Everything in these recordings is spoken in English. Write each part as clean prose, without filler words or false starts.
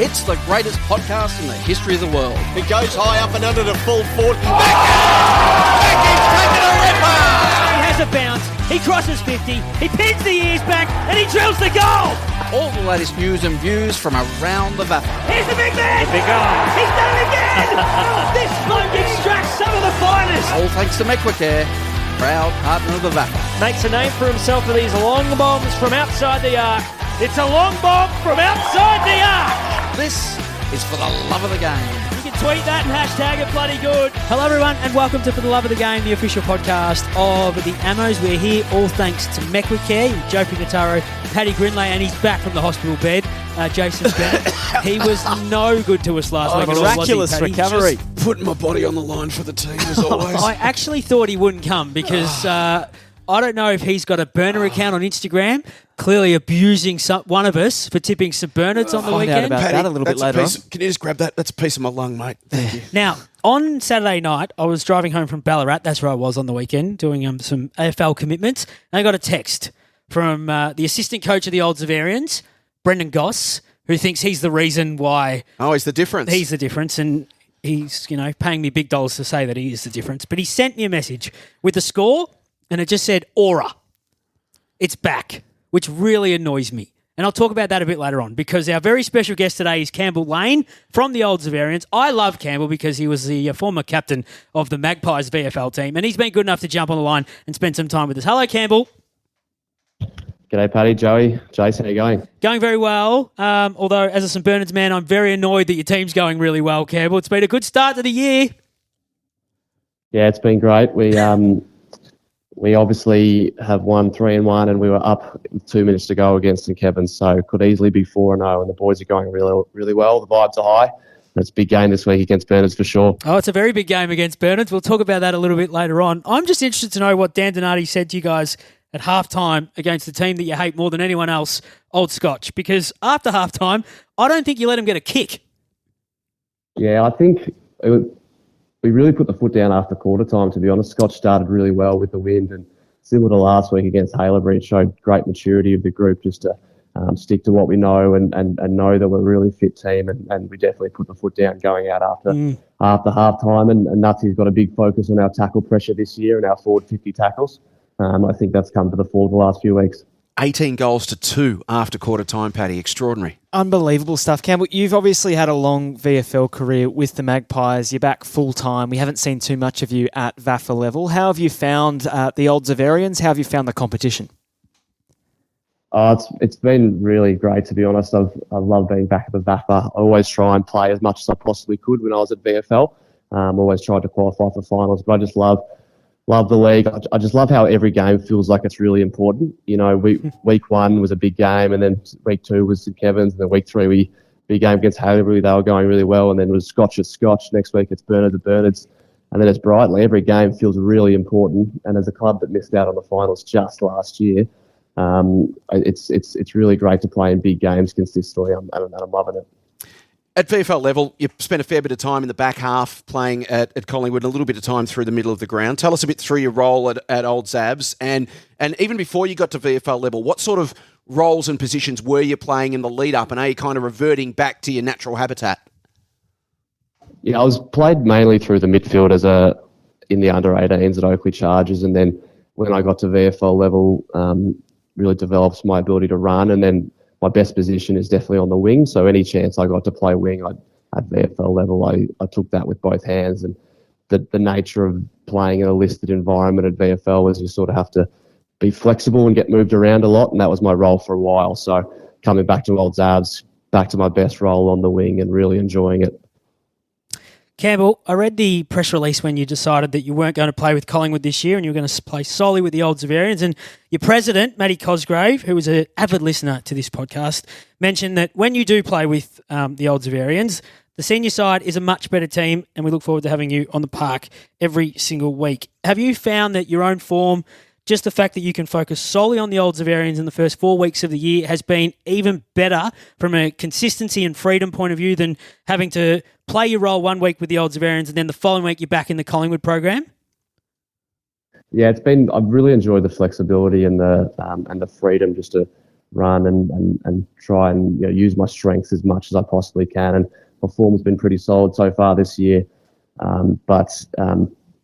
It's the greatest podcast in the history of the world. It goes high up and under the full 40. Becky's taking a ripper! He has a bounce, he crosses 50, he pins the ears back, and he drills the goal! All the latest news and views from around the VAFA. Here's the big man! The big guy. He's done it again! This bloke extracts some of the finest! All thanks to Mequicare, proud partner of the VAFA. Makes a name for himself with these long bombs from outside the arc. It's a long bomb from outside the arc. This is for the love of the game. You can tweet that and hashtag it bloody good. Hello everyone and welcome to For the Love of the Game, the official podcast of the Ammos. We're here all thanks to Mequicare, Joe Pignataro, Paddy Grindlay, and he's back from the hospital bed. Jase and Bennett. He was no good to us last week. Miraculous recovery. Just putting my body on the line for the team as always. I actually thought he wouldn't come because I don't know if he's got a burner account on Instagram, clearly abusing one of us for tipping St Bernard's on the weekend. About Paddy, that a little bit later on. Can you just grab that? That's a piece of my lung, mate. Thank you. Now, on Saturday night, I was driving home from Ballarat. That's where I was on the weekend, doing some AFL commitments. And I got a text from the assistant coach of the Old Xaverians, Brendan Goss, who thinks he's the reason why... Oh, he's the difference. He's the difference, and he's, paying me big dollars to say that he is the difference. But he sent me a message with the score, and it just said, Aura. It's back, which really annoys me. And I'll talk about that a bit later on because our very special guest today is CAMPBELL LANE from the Old Xaverians. I love Campbell because he was the former captain of the Magpies VFL team, and he's been good enough to jump on the line and spend some time with us. Hello, Campbell. G'day, Paddy, Joey, Jase, how you going? Going very well, although as a St Bernard's man, I'm very annoyed that your team's going really well, Campbell. It's been a good start to the year. Yeah, it's been great. We obviously have won 3-1 and we were up with 2 minutes to go against St Kevin's, so could easily be 4-0 and the boys are going really, really well. The vibes are high. It's a big game this week against Bernard's for sure. Oh, it's a very big game against Bernard's. We'll talk about that a little bit later on. I'm just interested to know what Dan Donati said to you guys at halftime against the team that you hate more than anyone else, Old Scotch, because after halftime, I don't think you let him get a kick. Yeah, I think we really put the foot down after quarter time, to be honest. Scotch started really well with the wind, and similar to last week against Haileybury, it showed great maturity of the group just to stick to what we know and know that we're a really fit team, and we definitely put the foot down going out after half time. And Nutsy's got a big focus on our tackle pressure this year and our forward 50 tackles. I think that's come to the fore the last few weeks. 18 goals to 2 after quarter time, Paddy. Extraordinary. Unbelievable stuff. Campbell, you've obviously had a long VFL career with the Magpies. You're back full-time. We haven't seen too much of you at VAFA level. How have you found the Old Xaverians? How have you found the competition? It's been really great, to be honest. I've loved being back at the VAFA. I always try and play as much as I possibly could when I was at VFL. Always tried to qualify for finals, but I just love the league. I just love how every game feels like it's really important. Week 1 was a big game, and then week 2 was St Kevin's, and then week 3 big game against Haileybury. They were going really well, and then it was Scotch at Scotch. Next week it's Bernard at Bernard's, and then it's Brighton. Every game feels really important, and as a club that missed out on the finals just last year, it's really great to play in big games consistently, and I'm loving it. At VFL level, you spent a fair bit of time in the back half playing at Collingwood and a little bit of time through the middle of the ground. Tell us a bit through your role at Old Xavs, and even before you got to VFL level, what sort of roles and positions were you playing in the lead-up, and are you kind of reverting back to your natural habitat? Yeah, I was played mainly through the midfield in the under-18s at Oakley Chargers, and then when I got to VFL level, really developed my ability to run, and then my best position is definitely on the wing. So any chance I got to play wing at VFL level, I took that with both hands. And the nature of playing in a listed environment at VFL is you sort of have to be flexible and get moved around a lot. And that was my role for a while. So coming back to Old Xavs, back to my best role on the wing and really enjoying it. Campbell, I read the press release when you decided that you weren't going to play with Collingwood this year and you were going to play solely with the Old Xaverians. And your president, Matty Cosgrave, who was an avid listener to this podcast, mentioned that when you do play with the Old Xaverians, the senior side is a much better team and we look forward to having you on the park every single week. Have you found that your own form, just the fact that you can focus solely on the Old Xaverians in the first 4 weeks of the year has been even better from a consistency and freedom point of view than having to play your role 1 week with the Old Xaverians and then the following week you're back in the Collingwood program? Yeah, I've really enjoyed the flexibility and the freedom just to run and try and use my strengths as much as I possibly can. And my form has been pretty solid so far this year. But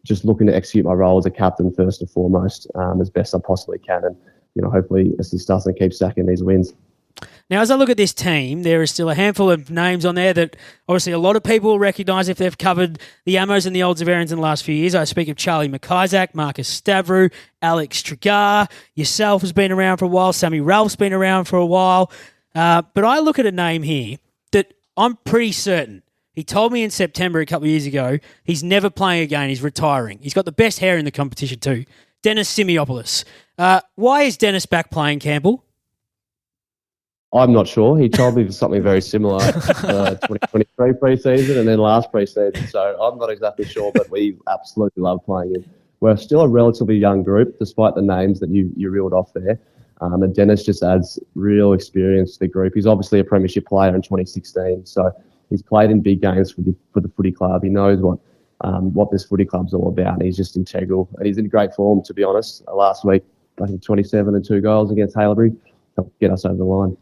just looking to execute my role as a captain first and foremost as best I possibly can. And, hopefully assist us and keep stacking these wins. Now, as I look at this team, there is still a handful of names on there that obviously a lot of people will recognise if they've covered the Amos and the Old Xaverians in the last few years. I speak of Charlie McIsaac, Marcus Stavru, Alex Trigar, yourself has been around for a while, Sammy Ralph's been around for a while. But I look at a name here that I'm pretty certain. He told me in September a couple of years ago he's never playing again, he's retiring. He's got the best hair in the competition too. Dennis Simiopoulos. Why is Dennis back playing, Campbell? I'm not sure. He told me something very similar 2023 pre-season and then last pre-season. So I'm not exactly sure, but we absolutely love playing him. We're still a relatively young group, despite the names that you reeled off there. And Dennis just adds real experience to the group. He's obviously a premiership player in 2016, so he's played in big games for the footy club. He knows what this footy club's all about, and he's just integral. And he's in great form, to be honest. Last week, I think 27 and 2 goals against Haileybury helped get us over the line.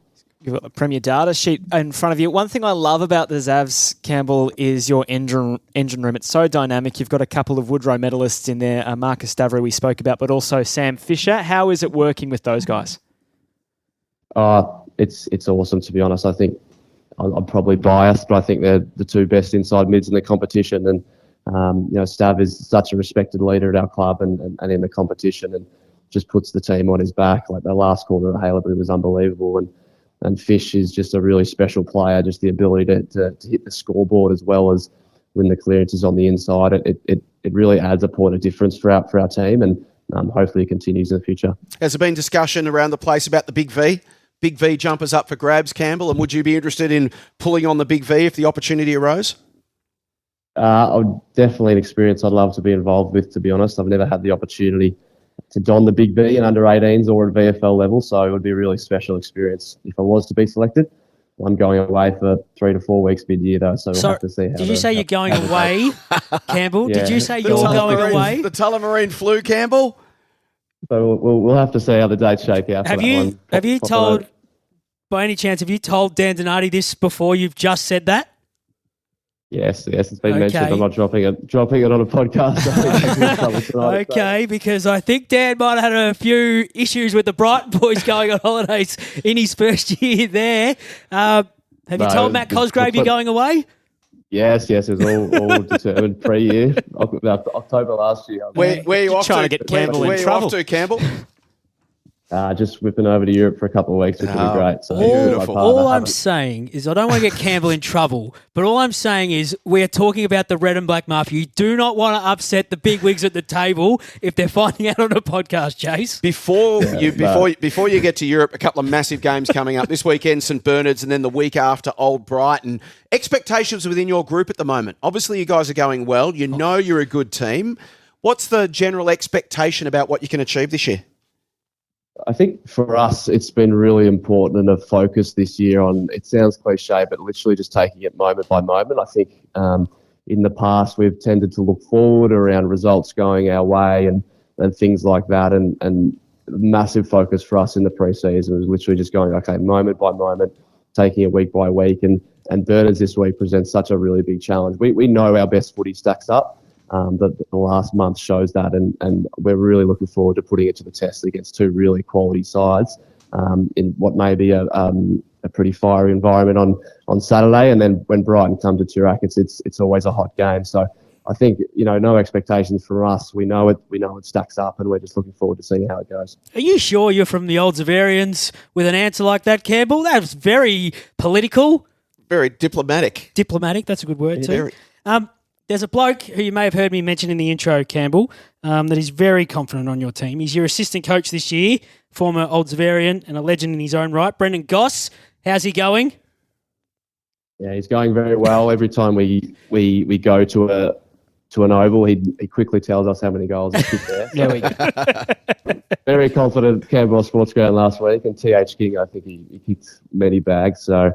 You've got the Premier data sheet in front of you. One thing I love about the Xavs, Campbell, is your engine room. It's so dynamic. You've got a couple of Woodrow medalists in there, Marcus Stavru we spoke about, but also Sam Fisher. How is it working with those guys? It's awesome, to be honest. I think I'm probably biased, but I think they're the two best inside mids in the competition. And, Stav is such a respected leader at our club and in the competition and just puts the team on his back. Like the last quarter at Haileybury was unbelievable. And Fish is just a really special player, just the ability to hit the scoreboard as well as win the clearances on the inside. It really adds a point of difference for our team and hopefully it continues in the future. Has there been discussion around the place about the Big V? Big V jumpers up for grabs, Campbell, and would you be interested in pulling on the Big V if the opportunity arose? Definitely an experience I'd love to be involved with, to be honest. I've never had the opportunity to don the Big V in under 18s or at VFL level, so it would be a really special experience if I was to be selected. I'm going away for 3 to 4 weeks mid-year though, so we'll have to see how. Did you say you're going away, Campbell? Yeah. Did you say you're going away? The Tullamarine flu, Campbell? So we'll have to see how the dates shake out. Have you told, by any chance, have you told Dan Donati this before you've just said that? Yes, it's been mentioned. I'm not dropping it on a podcast. Okay, because I think Dan might have had a few issues with the Brighton boys going on holidays in his first year there. Have you told Matt Cosgrave you're going away? Yes, it was all determined pre-year, October last year. Where are you off trying to get Campbell in trouble? Where are you off to, Campbell? Just whipping over to Europe for a couple of weeks, which will be great. So all I'm saying is I don't want to get Campbell in trouble, but all I'm saying is we're talking about the Red and Black Mafia. You do not want to upset the big wigs at the table if they're finding out on a podcast, Jase. Before you get to Europe, a couple of massive games coming up this weekend, St Bernard's, and then the week after, Old Brighton. Expectations within your group at the moment. Obviously, you guys are going well. You know you're a good team. What's the general expectation about what you can achieve this year? I think for us, it's been really important and a focus this year on, it sounds cliche, but literally just taking it moment by moment. I think in the past, we've tended to look forward around results going our way and things like that. And massive focus for us in the pre-season was literally just going, okay, moment by moment, taking it week by week. And Bernard's this week presents such a really big challenge. We know our best footy stacks up. The last month shows that, and we're really looking forward to putting it to the test against two really quality sides in what may be a pretty fiery environment on Saturday. And then when Brighton come to Toorak, it's always a hot game. So I think, no expectations from us. We know it stacks up, and we're just looking forward to seeing how it goes. Are you sure you're from the Old Xaverians with an answer like that, Campbell? That was very political. Very diplomatic. Diplomatic, that's a good word too. There's a bloke who you may have heard me mention in the intro, Campbell, that is very confident on your team. He's your assistant coach this year, former Old Xaverian and a legend in his own right. Brendan Goss, how's he going? Yeah, he's going very well. Every time we go to an oval, he quickly tells us how many goals he kicked there. There we go. Very confident Campbell Sports Ground last week, and TH King, I think he kicked many bags. So,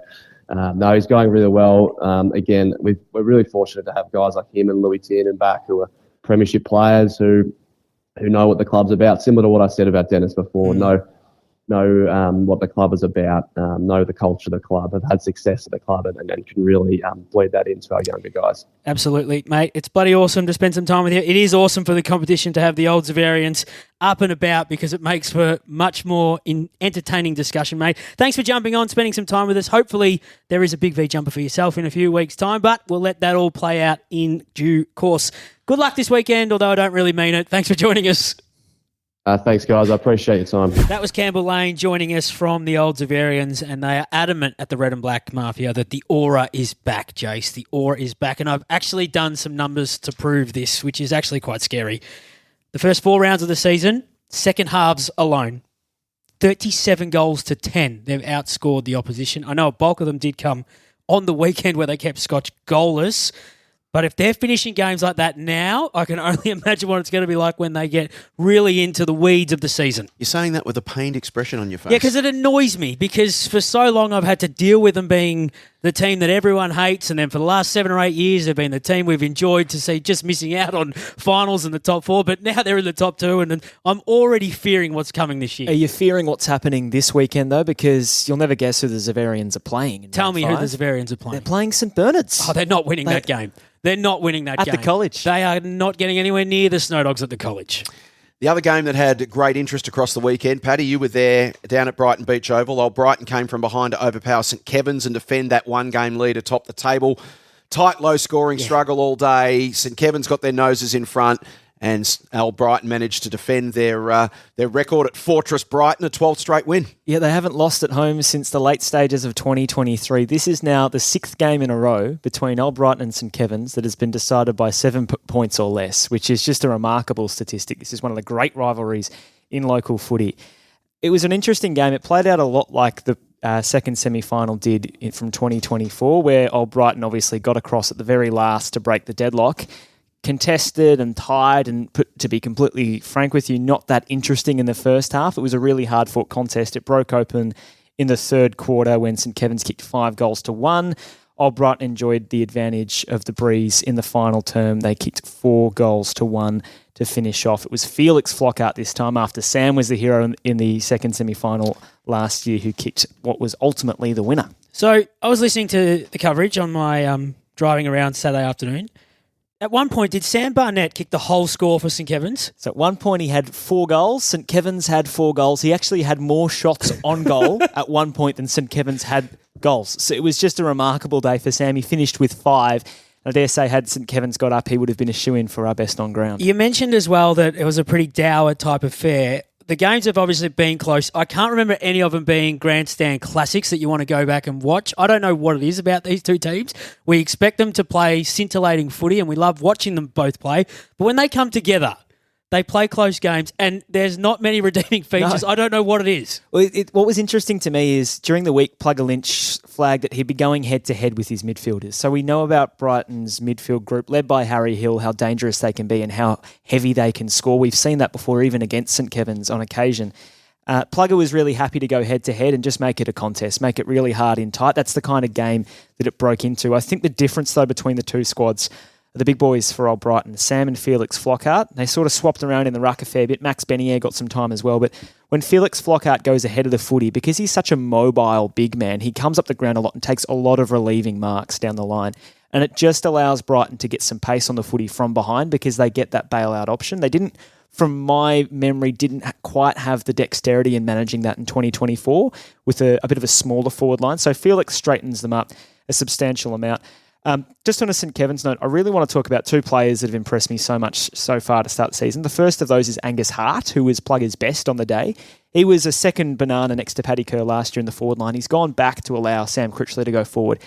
no, he's going really well. Again, we're really fortunate to have guys like him and Louis Tiernan back who are premiership players who know what the club's about. Similar to what I said about Dennis before. Know know what the club is about, know the culture of the club, have had success at the club, and can really bleed that into our younger guys. Absolutely, mate. It's bloody awesome to spend some time with you. It is awesome for the competition to have the old Xaverians up and about because it makes for much more entertaining discussion, mate. Thanks for jumping on, spending some time with us. Hopefully there is a big V jumper for yourself in a few weeks' time, but we'll let that all play out in due course. Good luck this weekend, although I don't really mean it. Thanks for joining us. Thanks, guys. I appreciate your time. That was Campbell Lane joining us from the old Xaverians, and they are adamant at the Red and Black Mafia that the aura is back, Jase. The aura is back, and I've actually done some numbers to prove this, which is actually quite scary. The first 4 rounds of the season, second halves alone, 37 goals to 10. They've outscored the opposition. I know a bulk of them did come on the weekend where they kept Scotch goalless. But if they're finishing games like that now, I can only imagine what it's going to be like when they get really into the weeds of the season. You're saying that with a pained expression on your face. Yeah, because it annoys me, because for so long I've had to deal with them being the team that everyone hates, and then for the last 7 or 8 years they've been the team we've enjoyed to see just missing out on finals in the top 4, but now they're in the top 2, and I'm already fearing what's coming this year. Are you fearing what's happening this weekend, though? Because you'll never guess who the Xaverians are playing. Tell me who the Xaverians are playing. They're playing St Bernard's. Oh, they're not winning that game. They're not winning that game. At the college. They are not getting anywhere near the Snow Dogs at the college. The other game that had great interest across the weekend, Paddy, you were there down at Brighton Beach Oval. Old Brighton came from behind to overpower St Kevin's and defend that one-game lead atop the table. Tight, low-scoring struggle all day. St Kevin's got their noses in front, and Old Brighton managed to defend their record at Fortress Brighton, a 12th straight win. Yeah, they haven't lost at home since the late stages of 2023. This is now the 6th game in a row between Old Brighton and St Kevin's that has been decided by 7 points or less, which is just a remarkable statistic. This is one of the great rivalries in local footy. It was an interesting game. It played out a lot like the second semi-final did from 2024, where Old Brighton obviously got across at the very last to break the deadlock. Contested and tied, and to be completely frank with you, not that interesting in the first half. It was a really hard-fought contest. It broke open in the third quarter when St Kevin's kicked 5 goals to 1. Old Brighton enjoyed the advantage of the breeze in the final term. They kicked 4 goals to 1 to finish off. It was Felix Flockhart this time, after Sam was the hero in the second semi-final last year, who kicked what was ultimately the winner. So I was listening to the coverage on my driving around Saturday afternoon. At one point, did Sam Barnett kick the whole score for St Kevin's? So at one point, he had 4 goals. St Kevin's had 4 goals. He actually had more shots on goal at one point than St Kevin's had goals. So it was just a remarkable day for Sam. He finished with 5. I dare say, had St Kevin's got up, he would have been a shoo-in for our best on ground. You mentioned as well that it was a pretty dour type of fare. The games have obviously been close. I can't remember any of them being grandstand classics that you want to go back and watch. I don't know what it is about these two teams. We expect them to play scintillating footy, and we love watching them both play. But when they come together, they play close games, and there's not many redeeming features. No. I don't know what it is. Well, what was interesting to me is during the week, Plugger Lynch flagged that he'd be going head-to-head with his midfielders. So we know about Brighton's midfield group, led by Harry Hill, how dangerous they can be and how heavy they can score. We've seen that before, even against St Kevin's on occasion. Plugger was really happy to go head-to-head and just make it a contest, make it really hard and tight. That's the kind of game that it broke into. I think the difference, though, between the two squads, the big boys for Old Brighton, Sam and Felix Flockhart, they sort of swapped around in the ruck a fair bit. Max Benier got some time as well. But when Felix Flockhart goes ahead of the footy, because he's such a mobile big man, he comes up the ground a lot and takes a lot of relieving marks down the line. And it just allows Brighton to get some pace on the footy from behind because they get that bailout option. They didn't, from my memory, didn't quite have the dexterity in managing that in 2024 with a bit of a smaller forward line. So Felix straightens them up a substantial amount. Just on a St Kevin's note, I really want to talk about 2 players that have impressed me so much so far to start the season. The first of those is Angus Hart, who was Plugger's best on the day. He was a second banana next to Paddy Kerr last year in the forward line. He's gone back to allow Sam Critchley to go forward.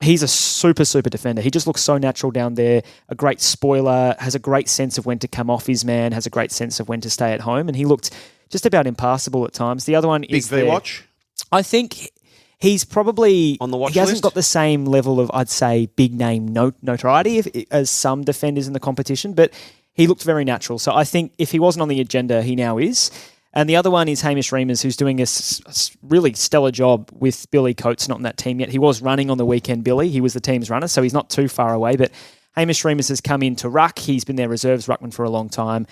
He's a super, super defender. He just looks so natural down there, a great spoiler, has a great sense of when to come off his man, has a great sense of when to stay at home, and he looked just about impassable at times. The other one is Big V-Watch? I think he's probably on the watch he hasn't list? got the same level of, I'd say, big name notoriety as some defenders in the competition, but he looked very natural. So I think if he wasn't on the agenda, he now is. And the other one is Hamish Reimers, who's doing a really stellar job with Billy Coates, not in that team yet. He was running on the weekend, Billy. He was the team's runner, so he's not too far away. But Hamish Reimers has come into ruck. He's been their reserves ruckman for a long time.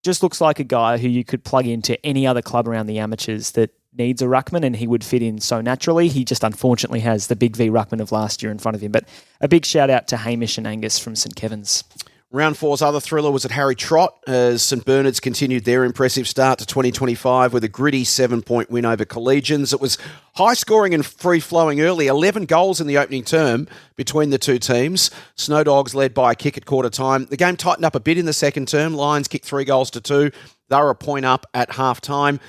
Just looks like a guy who you could plug into any other club around the amateurs that needs a ruckman and he would fit in so naturally. He just unfortunately has the big V ruckman of last year in front of him. But a big shout out to Hamish and Angus from St Kevin's. Round 4's other thriller was at Harry Trott as St Bernard's continued their impressive start to 2025 with a gritty 7-point win over Collegians. It was high scoring and free-flowing early, 11 goals in the opening term between the two teams. Snow Dogs led by a kick at quarter time. The game tightened up a bit in the second term. Lions kicked 3 goals to 2. They were a point up at half time.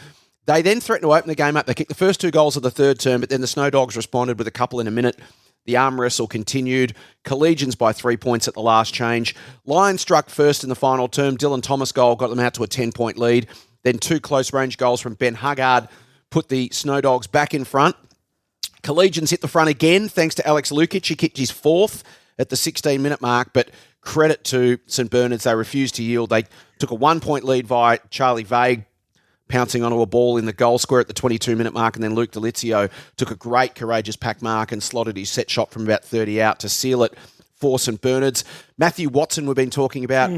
They then threatened to open the game up. They kicked the first 2 goals of the third term, but then the Snow Dogs responded with a couple in a minute. The arm wrestle continued. Collegians by 3 points at the last change. Lions struck first in the final term. Dylan Thomas goal got them out to a 10-point lead. Then 2 close-range goals from Ben Huggard put the Snow Dogs back in front. Collegians hit the front again thanks to Alex Lukic. He kicked his 4th at the 16-minute mark, but credit to St Bernard's. They refused to yield. They took a 1-point lead via Charlie Vague, pouncing onto a ball in the goal square at the 22-minute mark, and then Luke Delizio took a great courageous pack mark and slotted his set shot from about 30 out to seal it for St Bernard's. Matthew Watson, we've been talking about,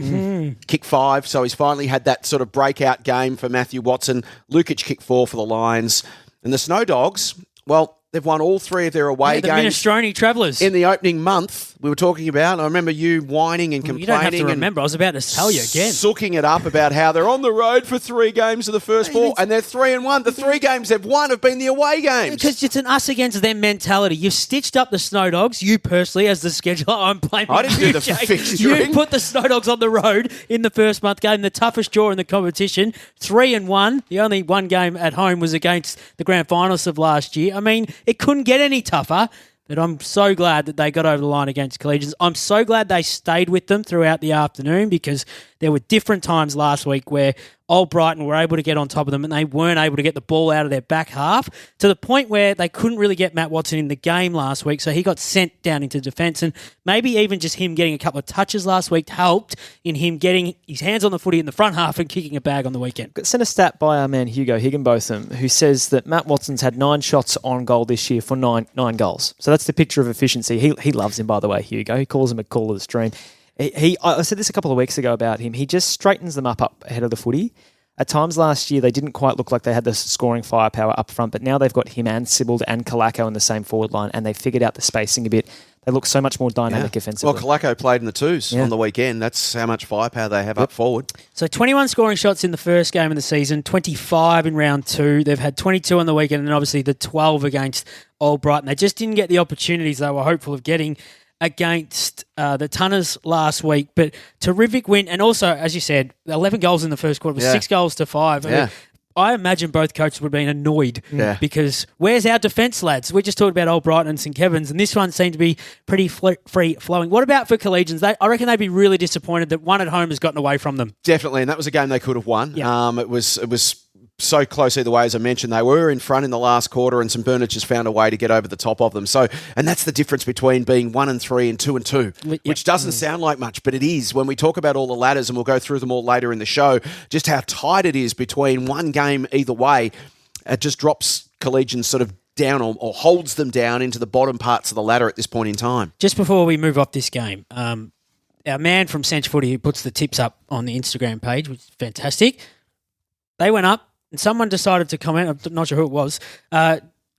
kick 5, so he's finally had that sort of breakout game for Matthew Watson. Lukic kick 4 for the Lions. And the Snow Dogs, well, they've won all 3 of their away games. The Minestrone Travellers. In the opening month, we were talking about, I remember you whining and complaining. You don't have to remember. I was about to tell you again. Sooking it up about how they're on the road for 3 games of the first 4, and they're 3-1. The 3 games they've won have been the away games. Because it's an us against them mentality. You've stitched up the Snow Dogs, you personally, as the scheduler. I'm blaming I didn't you, do the Jake. fixturing. You put the Snow Dogs on the road in the first month game, the toughest draw in the competition. 3-1. The only one game at home was against the grand finalists of last year. I mean, it couldn't get any tougher, but I'm so glad that they got over the line against Collegians. I'm so glad they stayed with them throughout the afternoon because there were different times last week where Old Brighton were able to get on top of them and they weren't able to get the ball out of their back half to the point where they couldn't really get Matt Watson in the game last week, so he got sent down into defence, and maybe even just him getting a couple of touches last week helped in him getting his hands on the footy in the front half and kicking a bag on the weekend. Got sent a stat by our man Hugo Higginbotham, who says that Matt Watson's had 9 shots on goal this year for nine goals. So that's the picture of efficiency. He loves him, by the way, Hugo. He calls him a caller's dream. I said this a couple of weeks ago about him. He just straightens them up ahead of the footy. At times last year, they didn't quite look like they had the scoring firepower up front, but now they've got him and Sibbald and Kalako in the same forward line, and they've figured out the spacing a bit. They look so much more dynamic offensively. Well, Kalako played in the 2s on the weekend. That's how much firepower they have up forward. So 21 scoring shots in the first game of the season, 25 in round 2. They've had 22 on the weekend, and obviously the 12 against Old Brighton. They just didn't get the opportunities they were hopeful of getting against the Tunners last week, but terrific win. And also, as you said, 11 goals in the first quarter, 6 goals to 5. Yeah. I imagine both coaches would have been annoyed because where's our defence, lads? We just talked about Old Brighton and St Kevin's, and this one seemed to be pretty free-flowing. What about for Collegians? I reckon they'd be really disappointed that one at home has gotten away from them. Definitely, and that was a game they could have won. Yeah. It was so close either way, as I mentioned. They were in front in the last quarter, and St Bernard just found a way to get over the top of them. So, and that's the difference between being 1-3 and 2-2, which doesn't sound like much, but it is. When we talk about all the ladders, and we'll go through them all later in the show, just how tight it is between one game either way, it just drops Collegians sort of down or holds them down into the bottom parts of the ladder at this point in time. Just before we move off this game, our man from Cinch Footy who puts the tips up on the Instagram page, which is fantastic, they went up, and someone decided to comment, I'm not sure who it was,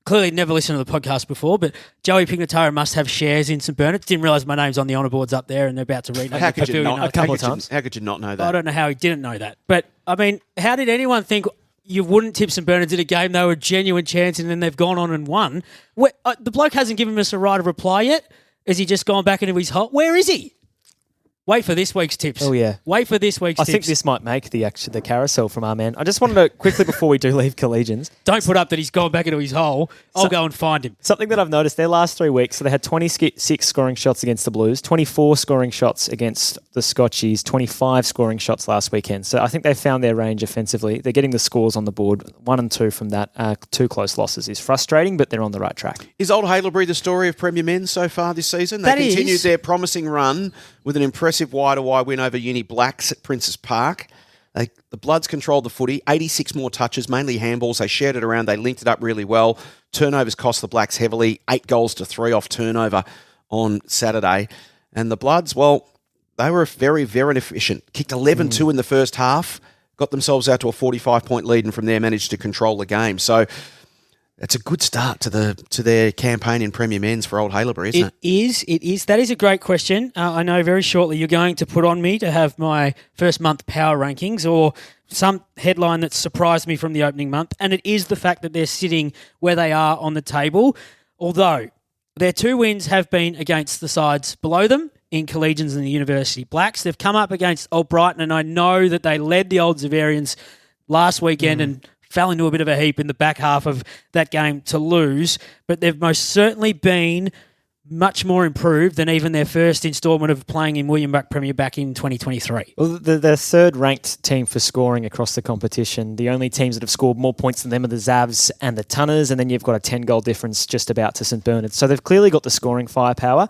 clearly never listened to the podcast before, but Joey Pignataro must have shares in St Bernard. Didn't realise my name's on the honour boards up there and they're about to read How could you not? A couple of times. How could you not know that? I don't know how he didn't know that. But, I mean, how did anyone think you wouldn't tip St Bernard's in a game? They were a genuine chance and then they've gone on and won. The bloke hasn't given us a right of reply yet. Has he just gone back into his hole? Where is he? Wait for this week's tips. Oh, yeah. Wait for this week's tips. I think this might make the carousel from our man. I just wanted to quickly, before we do leave Collegians. Don't put up that he's gone back into his hole. I'll go and find him. Something that I've noticed their last 3 weeks, so they had 26 scoring shots against the Blues, 24 scoring shots against the Scotchies, 25 scoring shots last weekend. So I think they've found their range offensively. They're getting the scores on the board. 1 and 2 from that. 2 close losses is frustrating, but they're on the right track. Is Old Haileybury the story of Premier Men so far this season? They continued their promising run with an impressive wide-to-wide win over Uni Blacks at Princes Park. The Bloods controlled the footy, 86 more touches, mainly handballs. They shared it around. They linked it up really well. Turnovers cost the Blacks heavily, 8 goals to 3 off turnover on Saturday. And the Bloods, well, they were very, very efficient. Kicked 11-2 in the first half, got themselves out to a 45-point lead, and from there managed to control the game. So It's a good start to their campaign in Premier Men's for Old Haileybury, isn't it? It is. That is a great question. I know very shortly you're going to put on me to have my first month power rankings or some headline that surprised me from the opening month, and it is the fact that they're sitting where they are on the table, although their 2 wins have been against the sides below them in Collegians and the University Blacks. They've come up against Old Brighton, and I know that they led the Old Xaverians last weekend and fell into a bit of a heap in the back half of that game to lose, but they've most certainly been much more improved than even their first instalment of playing in William Buck Premier back in 2023. Well, the third-ranked team for scoring across the competition. The only teams that have scored more points than them are the Xavs and the Tunners, and then you've got a 10-goal difference just about to St Bernard. So they've clearly got the scoring firepower,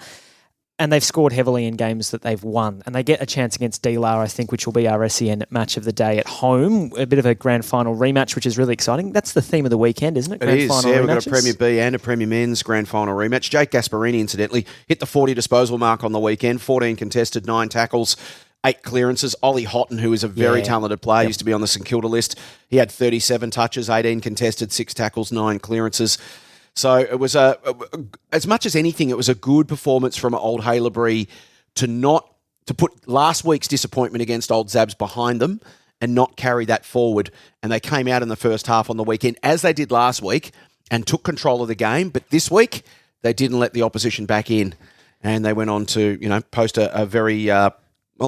and they've scored heavily in games that they've won. And they get a chance against D-Lar, I think, which will be our SEN match of the day at home. A bit of a grand final rematch, which is really exciting. That's the theme of the weekend, isn't it? It is, yeah. We've got a Premier B and a Premier Men's grand final rematch. Jake Gasparini, incidentally, hit the 40 disposal mark on the weekend. 14 contested, 9 tackles, 8 clearances. Ollie Houghton, who is a very talented player, used to be on the St Kilda list. He had 37 touches, 18 contested, 6 tackles, 9 clearances. So it was as much as anything, it was a good performance from Old Haileybury to put last week's disappointment against Old Xavs behind them and not carry that forward. And they came out in the first half on the weekend, as they did last week, and took control of the game. But this week, they didn't let the opposition back in, and they went on to post a very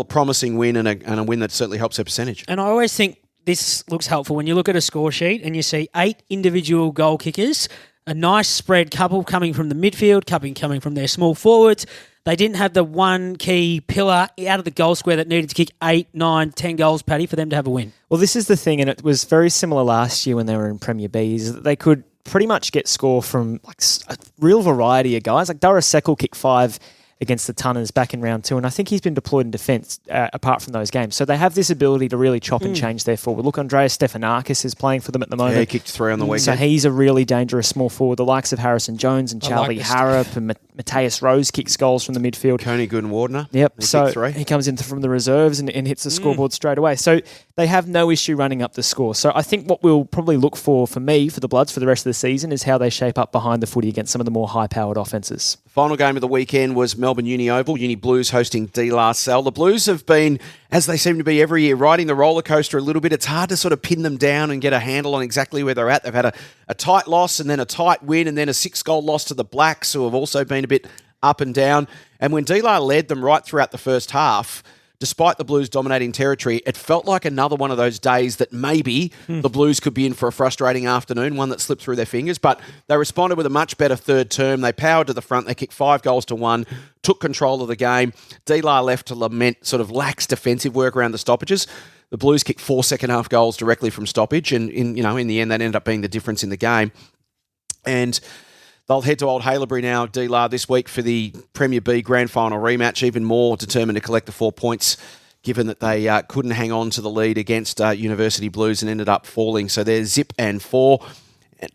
promising win and a win that certainly helps their percentage. And I always think this looks helpful when you look at a score sheet and you see 8 individual goal kickers. A nice spread, couple coming from the midfield, couple coming from their small forwards. They didn't have the one key pillar out of the goal square that needed to kick 8, 9, 10 goals, Paddy, for them to have a win. Well, this is the thing, and it was very similar last year when they were in Premier B, is that they could pretty much get score from a real variety of guys. Like Dara Sekal kicked 5 against the Tunners back in round 2, and I think he's been deployed in defence apart from those games. So they have this ability to really chop and change their forward. Look, Andreas Stefanakis is playing for them at the moment. Yeah, he kicked 3 on the weekend. So he's a really dangerous small forward. The likes of Harrison Jones and Charlie Harrop and Matthias Rose kicks goals from the midfield. Coney Gooden-Wardner. Yep, he so kicked 3. he comes in from the reserves and hits the scoreboard straight away. So they have no issue running up the score. So I think what we'll probably look for me, for the Bloods, for the rest of the season is how they shape up behind the footy against some of the more high-powered offences. Final game of the weekend was Melbourne Uni Oval. Uni Blues hosting D-La Salle. The Blues have been, as they seem to be every year, riding the roller coaster a little bit. It's hard to sort of pin them down and get a handle on exactly where they're at. They've had a tight loss and then a tight win and then a 6-goal loss to the Blacks, who have also been a bit up and down. And when D-La led them right throughout the first half, despite the Blues dominating territory, it felt like another one of those days that maybe the Blues could be in for a frustrating afternoon, one that slipped through their fingers. But they responded with a much better third term. They powered to the front. They kicked 5 goals to 1, took control of the game. D-La left to lament sort of lax defensive work around the stoppages. The Blues kicked 4 second-half goals directly from stoppage, and in the end, that ended up being the difference in the game. And they'll head to Old Haileybury now, D-La, this week for the Premier B Grand Final rematch, even more determined to collect the 4 points, given that they couldn't hang on to the lead against University Blues and ended up falling. So they're zip and 4.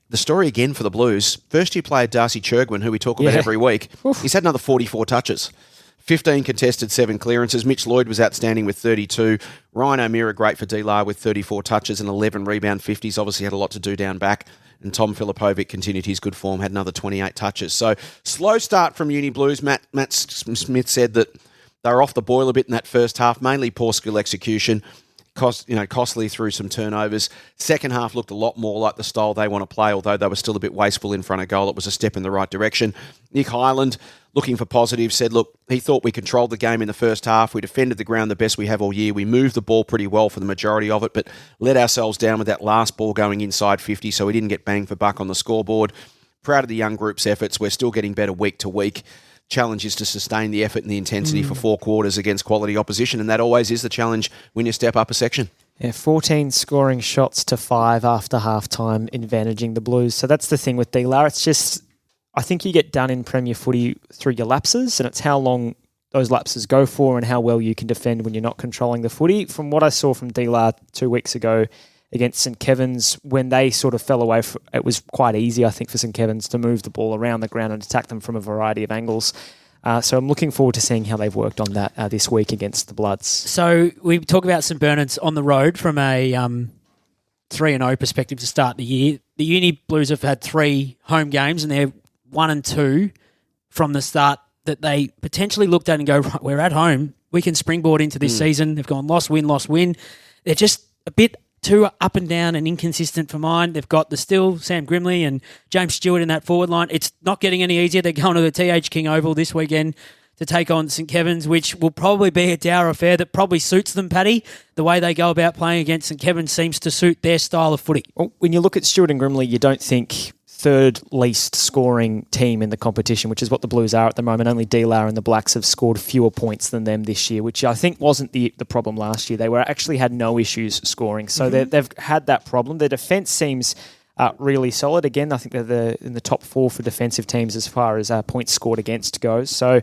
The story again for the Blues, first-year player Darcy Churgwin, who we talk about every week, he's had another 44 touches. 15 contested, 7 clearances. Mitch Lloyd was outstanding with 32. Ryan O'Meara, great for D-La with 34 touches and 11 rebound 50s. Obviously had a lot to do down back. And Tom Filipovic continued his good form, had another 28 touches. So slow start from Uni Blues. Matt Smith said that they were off the boil a bit in that first half, mainly poor skill execution. Costly through some turnovers. Second half looked a lot more like the style they want to play, although they were still a bit wasteful in front of goal. It was a step in the right direction. Nick Highland, looking for positives, said, look, he thought we controlled the game in the first half. We defended the ground the best we have all year. We moved the ball pretty well for the majority of it, but let ourselves down with that last ball going inside 50, so we didn't get bang for buck on the scoreboard. Proud of the young group's efforts. We're still getting better week to week. Challenge is to sustain the effort and the intensity for 4 quarters against quality opposition, and that always is the challenge when you step up a section. Yeah, 14 scoring shots to 5 after half-time, advantaging the Blues. So that's the thing with D-La. It's just, I think you get done in Premier footy through your lapses, and it's how long those lapses go for and how well you can defend when you're not controlling the footy. From what I saw from D-La 2 weeks ago against St Kevin's, when they sort of fell away, it was quite easy, I think, for St Kevin's to move the ball around the ground and attack them from a variety of angles. So I'm looking forward to seeing how they've worked on that this week against the Bloods. So we talk about St Bernard's on the road from a 3-0 perspective to start the year. the Uni Blues have had 3 home games and they're 1 and 2 from the start that they potentially looked at and go, right, we're at home. We can springboard into this season. They've gone loss, win. They're just a bit too up and down and inconsistent for mine. They've got the still Sam Grimley and James Stewart in that forward line. It's not getting any easier. They're going to the TH King Oval this weekend to take on St Kevin's, which will probably be a dour affair that probably suits them, Paddy. The way they go about playing against St Kevin's seems to suit their style of footy. Well, when you look at Stewart and Grimley, you don't think third least scoring team in the competition, which is what the Blues are at the moment. Only D-Lar and the Blacks have scored fewer points than them this year, which I think wasn't the problem last year. They actually had no issues scoring. So they've had that problem. Their defence seems really solid. Again, I think they're in the top 4 for defensive teams as far as points scored against goes. So,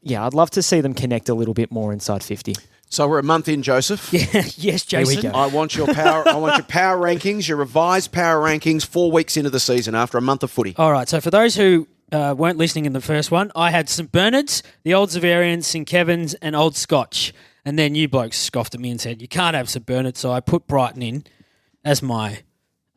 yeah, I'd love to see them connect a little bit more inside 50. So we're a month in, Joseph. Yeah, yes, Jason. I want your power. I want your power rankings, your revised power rankings, 4 weeks into the season after a month of footy. All right. So for those who weren't listening in the first one, I had St Bernard's, the Old Xaverians, St Kevin's, and Old Scotch. And then you blokes scoffed at me and said you can't have St Bernard's, so I put Brighton in as my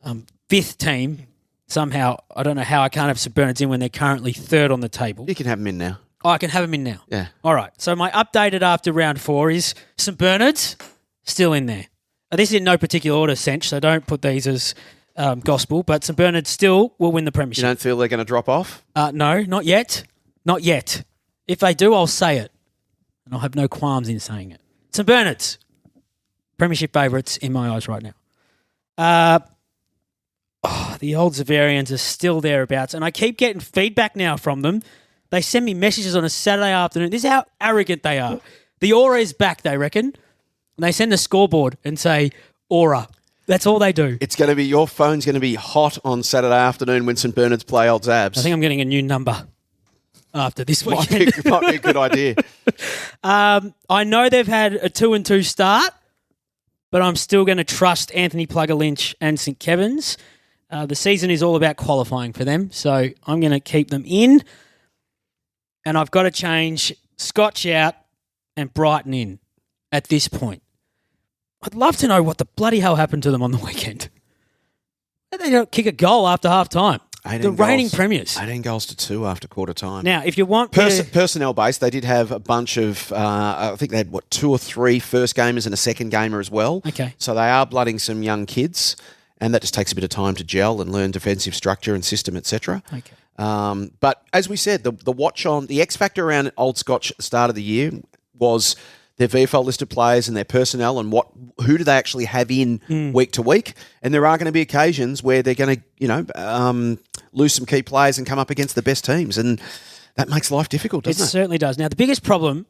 5th team. Somehow, I don't know how I can't have St Bernard's in when they're currently 3rd on the table. You can have them in now. Oh, I can have them in now. Yeah. All right. So my updated after round 4 is St Bernard's still in there. This is in no particular order, Sench, so don't put these as gospel, but St Bernard's still will win the premiership. You don't feel they're going to drop off? No, not yet. Not yet. If they do, I'll say it. And I'll have no qualms in saying it. St Bernard's, premiership favourites in my eyes right now. The Old Xaverians are still thereabouts, and I keep getting feedback now from them. They send me messages on a Saturday afternoon. This is how arrogant they are. The aura is back, they reckon. And they send a scoreboard and say, aura. That's all they do. It's going to be, your phone's going to be hot on Saturday afternoon when St Bernard's play Old Xavs. I think I'm getting a new number after this weekend. Might be a good idea. I know they've had a 2-2 start, but I'm still going to trust Anthony Plugger Lynch and St Kevin's. The season is all about qualifying for them, so I'm going to keep them in. And I've got to change Scotch out and Brighton in at this point. I'd love to know what the bloody hell happened to them on the weekend. They don't kick a goal after half time. The reigning premiers. 18 goals to 2 after quarter time. Now, if you want... personnel based, they did have a bunch of, I think they had, 2 or 3 first gamers and a second gamer as well. Okay. So they are blooding some young kids, and that just takes a bit of time to gel and learn defensive structure and system, etc. Okay. But as we said, the watch on the X factor around Old Scotch at the start of the year was their VFL listed players and their personnel and who do they actually have in week to week. And there are going to be occasions where they're going to, lose some key players and come up against the best teams. And that makes life difficult, doesn't it? It certainly does. Now, the biggest problem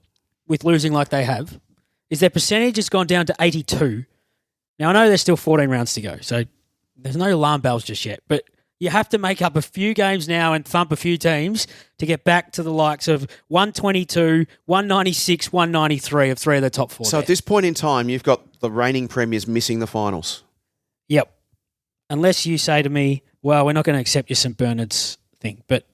with losing like they have is their percentage has gone down to 82. Now, I know there's still 14 rounds to go, so there's no alarm bells just yet, but you have to make up a few games now and thump a few teams to get back to the likes of 122, 196, 193 of 3 of the top 4. So there. At this point in time, you've got the reigning premiers missing the finals. Yep. Unless you say to me, well, we're not going to accept your St Bernard's thing, but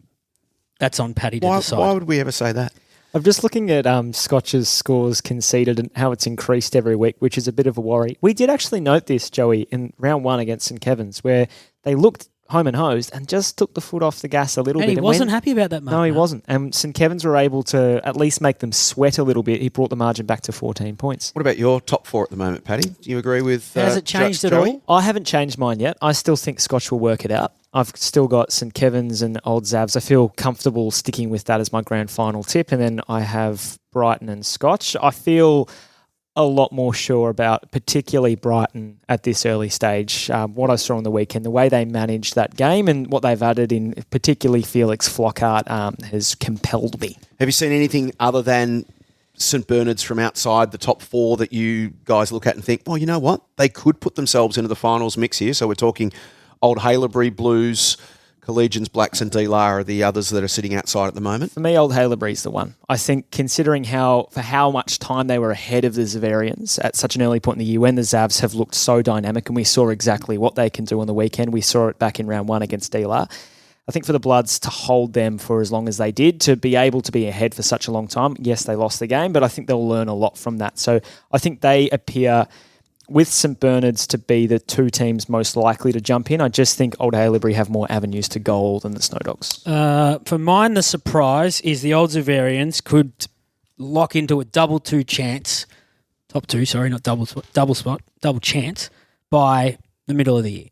that's on Paddy to decide. Why would we ever say that? I'm just looking at Scotch's scores conceded and how it's increased every week, which is a bit of a worry. We did actually note this, Joey, in round 1 against St Kevin's, where they looked home and hosed and just took the foot off the gas a little bit. And he wasn't happy about that, mate. No, he wasn't. And St Kevin's were able to at least make them sweat a little bit. He brought the margin back to 14 points. What about your top 4 at the moment, Paddy? Do you agree with Has it changed at Joey? all? I haven't changed mine yet. I still think Scotch will work it out. I've still got St Kevin's and Old Xavs. I feel comfortable sticking with that as my grand final tip. And then I have Brighton and Scotch. I feel a lot more sure about particularly Brighton at this early stage. What I saw on the weekend, the way they managed that game and what they've added in particularly Felix Flockhart has compelled me. Have you seen anything other than St Bernard's from outside the top 4 that you guys look at and think, well, you know what? They could put themselves into the finals mix here. So we're talking Old Haileybury Blues, Collegians, Blacks and D-Lar are the others that are sitting outside at the moment. For me, Old Haileybury's the one. I think considering how much time they were ahead of the Xaverians at such an early point in the year when the Xavs have looked so dynamic and we saw exactly what they can do on the weekend. We saw it back in round 1 against D-Lar. I think for the Bloods to hold them for as long as they did, to be able to be ahead for such a long time, yes, they lost the game, but I think they'll learn a lot from that. So I think they appear with St Bernard's to be the two teams most likely to jump in, I just think Old Haileybury have more avenues to goal than the Snow Dogs. For mine, the surprise is the Old Xaverians could lock into a double chance by the middle of the year.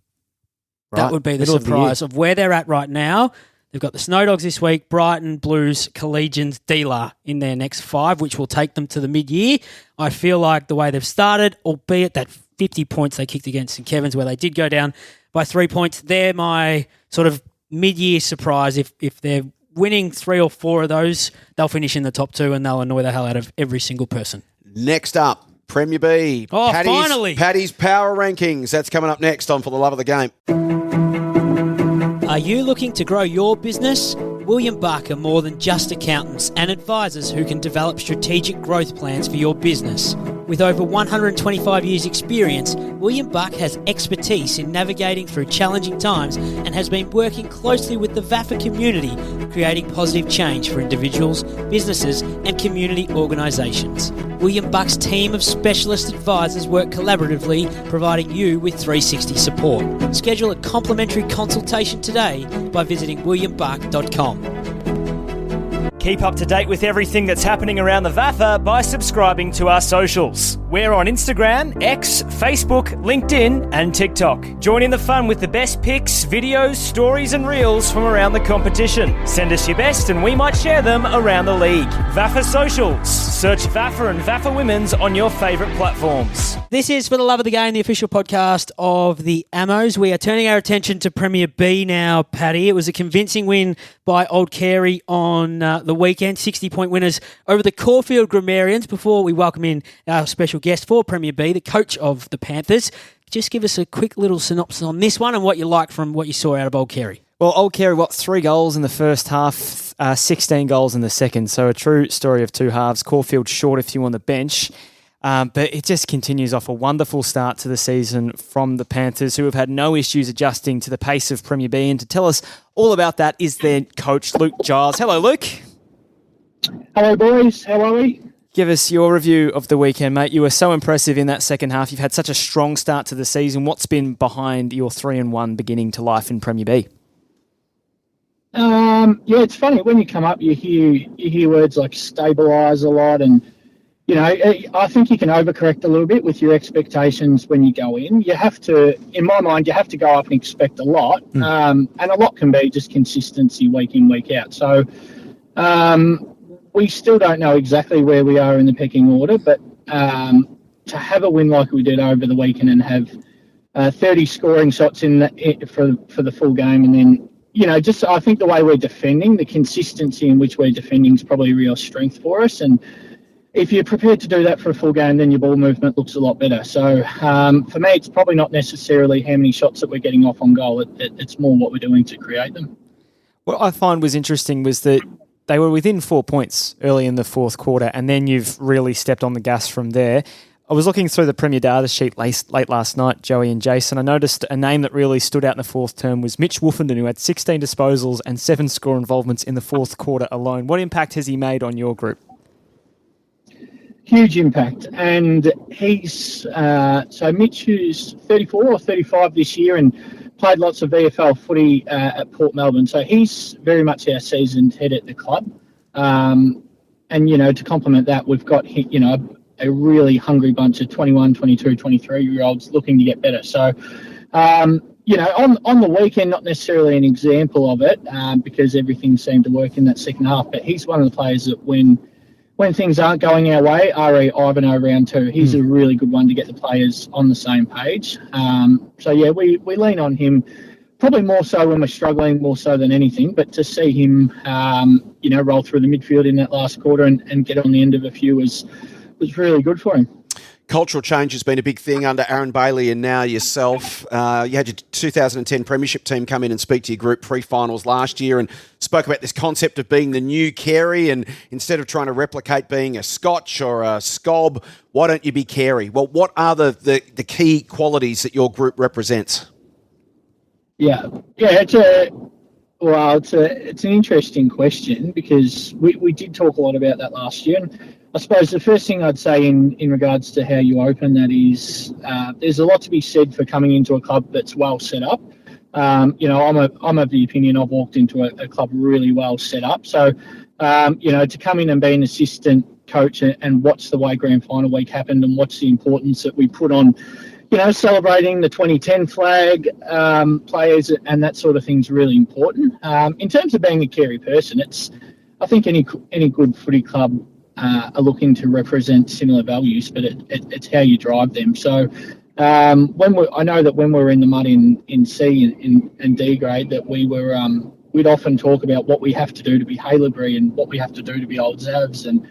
Right. That would be the surprise of where they're at right now. They've got the Snow Dogs this week, Brighton, Blues, Collegians, Dealer in their next 5, which will take them to the mid-year. I feel like the way they've started, albeit that 50 points they kicked against St Kevin's where they did go down by 3 points, they're my sort of mid-year surprise. If they're winning 3 or 4 of those, they'll finish in the top 2 and they'll annoy the hell out of every single person. Next up, Premier B. Oh, finally. Paddy's Power Rankings. That's coming up next on For the Love of the Game. Are you looking to grow your business? William Buck are more than just accountants and advisors who can develop strategic growth plans for your business. With over 125 years' experience, William Buck has expertise in navigating through challenging times and has been working closely with the VAFA community, creating positive change for individuals, businesses and community organisations. William Buck's team of specialist advisors work collaboratively, providing you with 360 support. Schedule a complimentary consultation today by visiting williambuck.com. Keep up to date with everything that's happening around the VAFA by subscribing to our socials. We're on Instagram, X, Facebook, LinkedIn and TikTok. Join in the fun with the best pics, videos, stories and reels from around the competition. Send us your best and we might share them around the league. VAFA Socials. Search VAFA and VAFA Women's on your favourite platforms. This is For the Love of the Game, the official podcast of the Ammos. We are turning our attention to Premier B now, Paddy. It was a convincing win by Old Carey on the weekend. 60-point winners over the Caulfield Grammarians. Before we welcome in our special guest for Premier B, the coach of the Panthers, just give us a quick little synopsis on this one and what you like from what you saw out of Old Carey. Well, Old Carey, 3 goals in the first half, 16 goals in the second. So a true story of two halves. Caulfield short a few on the bench. But it just continues off a wonderful start to the season from the Panthers, who have had no issues adjusting to the pace of Premier B. And to tell us all about that is their coach, Luke Giles. Hello, Luke. Hello, boys. How are we? Give us your review of the weekend, mate. You were so impressive in that second half. You've had such a strong start to the season. What's been behind your 3-1 beginning to life in Premier B? Yeah, it's funny. When you come up, you hear words like stabilise a lot, and you know, I think you can overcorrect a little bit with your expectations when you go in. You have to, in my mind, you have to go up and expect a lot, and a lot can be just consistency week in, week out. So we still don't know exactly where we are in the pecking order, but to have a win like we did over the weekend and have 30 scoring shots for the full game, and then, you know, just I think the way we're defending, the consistency in which we're defending is probably a real strength for us. And if you're prepared to do that for a full game, then your ball movement looks a lot better. So for me, it's probably not necessarily how many shots that we're getting off on goal. It's more what we're doing to create them. What I find was interesting was that they were within 4 points early in the fourth quarter, and then you've really stepped on the gas from there. I was looking through the Premier data sheet late last night, Joey and Jase, and I noticed a name that really stood out in the fourth term was Mitch Woofenden, who had 16 disposals and 7 score involvements in the fourth quarter alone. What impact has he made on your group? Huge impact. And he's, so Mitch, who's 34 or 35 this year and played lots of VFL footy at Port Melbourne. So he's very much our seasoned head at the club. And, you know, to complement that, we've got, you know, a really hungry bunch of 21, 22, 23-year-olds looking to get better. So, you know, on the weekend, not necessarily an example of it because everything seemed to work in that second half, but he's one of the players that when things aren't going our way, R.E. Ivanhoe round 2, he's a really good one to get the players on the same page. So, yeah, we lean on him probably more so when we're struggling, more so than anything, but to see him, you know, roll through the midfield in that last quarter and get on the end of a few was really good for him. Cultural change has been a big thing under Aaron Bailey and now yourself. You had your 2010 Premiership team come in and speak to your group pre-finals last year and spoke about this concept of being the new Carey, and instead of trying to replicate being a Scotch or a Scob, why don't you be Carey? Well, what are the key qualities that your group represents? Yeah, it's an interesting question because we did talk a lot about that last year. And suppose the first thing I'd say in regards to how you open that is there's a lot to be said for coming into a club that's well set up. I'm of the opinion I've walked into a club really well set up. So, to come in and be an assistant coach and watch the way grand final week happened and watch the importance that we put on, celebrating the 2010 flag, players and that sort of thing is really important. In terms of being a Carey person, I think any good footy club are looking to represent similar values, but it's how you drive them. So I know that when we were in the mud in C and D grade, that we'd often talk about what we have to do to be highly-fancied and what we have to do to be old Xavs. And,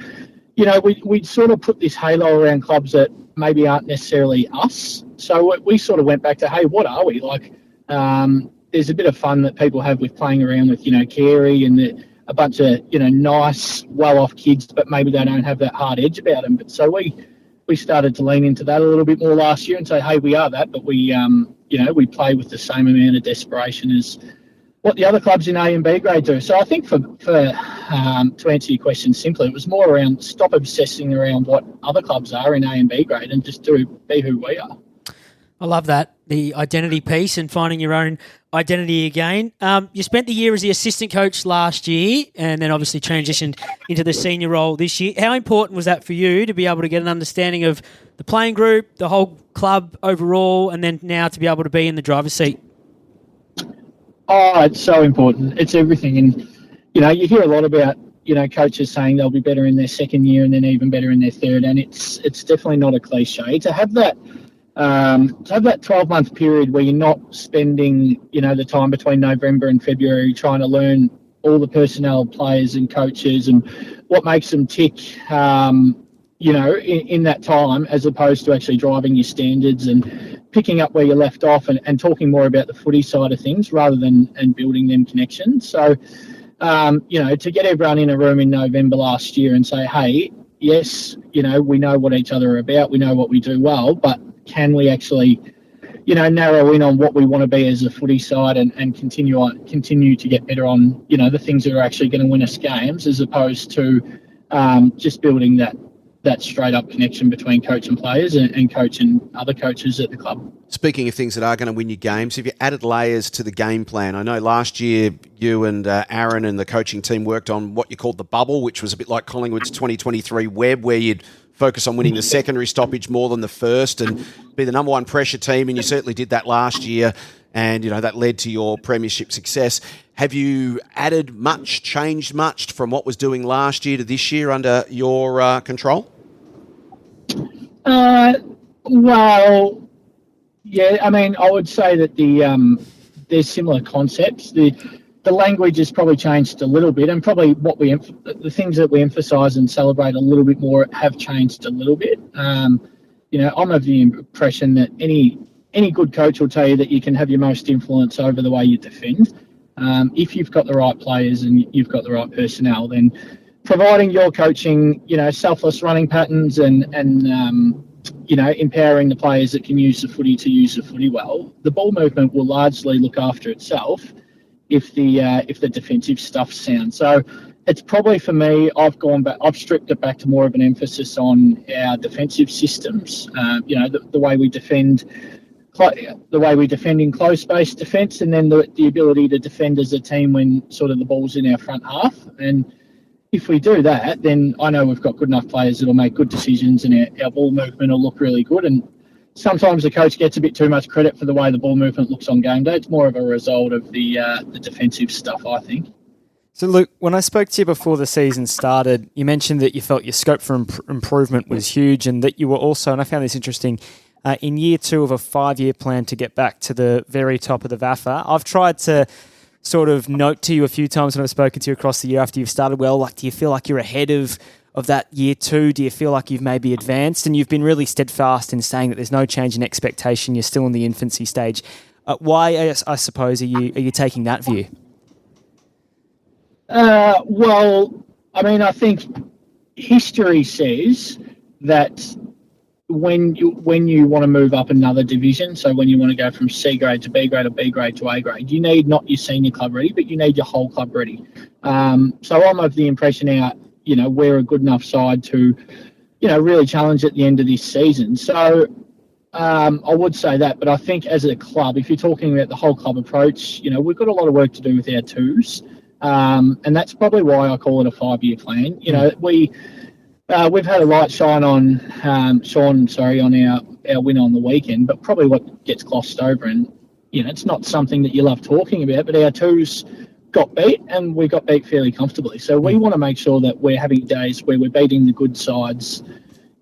we'd sort of put this halo around clubs that maybe aren't necessarily us. So we sort of went back to, hey, what are we? Like, there's a bit of fun that people have with playing around with, Carey and a bunch of, nice, well-off kids, but maybe they don't have that hard edge about them. But so we started to lean into that a little bit more last year and say, hey, we are that, but we play with the same amount of desperation as what the other clubs in A and B grade do. So I think to answer your question simply, it was more around stop obsessing around what other clubs are in A and B grade and just be who we are. I love that, the identity piece and finding your own identity again. You spent the year as the assistant coach last year and then obviously transitioned into the senior role this year. How important was that for you to be able to get an understanding of the playing group, the whole club overall, and then now to be able to be in the driver's seat? Oh, it's so important. It's everything. And, you hear a lot about, coaches saying they'll be better in their second year and then even better in their third. And it's definitely not a cliche. To have that 12-month period where you're not spending, the time between November and February trying to learn all the personnel, players and coaches and what makes them tick, in that time, as opposed to actually driving your standards and picking up where you left off and talking more about the footy side of things rather than building them connections. So, to get everyone in a room in November last year and say, hey, yes, we know what each other are about, we know what we do well, but can we actually, narrow in on what we want to be as a footy side and continue to get better on, the things that are actually going to win us games as opposed to just building that straight up connection between coach and players and coach and other coaches at the club. Speaking of things that are going to win you games, have you added layers to the game plan? I know last year you and Aaron and the coaching team worked on what you called the bubble, which was a bit like Collingwood's 2023 web, where you'd focus on winning the secondary stoppage more than the first and be the number one pressure team, and you certainly did that last year, and that led to your premiership success. Have you added much, changed much from what was doing last year to this year under your control? Well, yeah, I mean, I would say that there's similar concepts. The language has probably changed a little bit, and probably the things that we emphasise and celebrate a little bit more have changed a little bit. I'm of the impression that any good coach will tell you that you can have your most influence over the way you defend. If you've got the right players and you've got the right personnel, then providing your coaching, selfless running patterns and empowering the players that can use the footy well, the ball movement will largely look after itself if the defensive stuff's sound. So it's probably, for me, I've stripped it back to more of an emphasis on our defensive systems. The way we defend in close space defence, and then the ability to defend as a team when sort of the ball's in our front half. And if we do that, then I know we've got good enough players that'll make good decisions and our ball movement will look really good. And sometimes the coach gets a bit too much credit for the way the ball movement looks on game day. It's more of a result of the defensive stuff, I think. So, Luke, when I spoke to you before the season started, you mentioned that you felt your scope for improvement was huge, and that you were also, and I found this interesting, in year 2 of a 5-year plan to get back to the very top of the VAFA. I've tried to sort of note to you a few times when I've spoken to you across the year after you've started well, like, do you feel like you're ahead of that year 2? Do you feel like you've maybe advanced? And you've been really steadfast in saying that there's no change in expectation. You're still in the infancy stage. Why, I suppose, are you taking that view? Well, I mean, I think history says that when you want to move up another division, so when you want to go from C grade to B grade or B grade to A grade, you need not your senior club ready, but you need your whole club ready. So I'm of the impression we're a good enough side to, really challenge at the end of this season. So I would say that, but I think as a club, if you're talking about the whole club approach, we've got a lot of work to do with our twos. And that's probably why I call it a 5-year plan. We've had a light shine on our win on the weekend, but probably what gets glossed over, and it's not something that you love talking about, but our twos got beat, and we got beat fairly comfortably. So we want to make sure that we're having days where we're beating the good sides,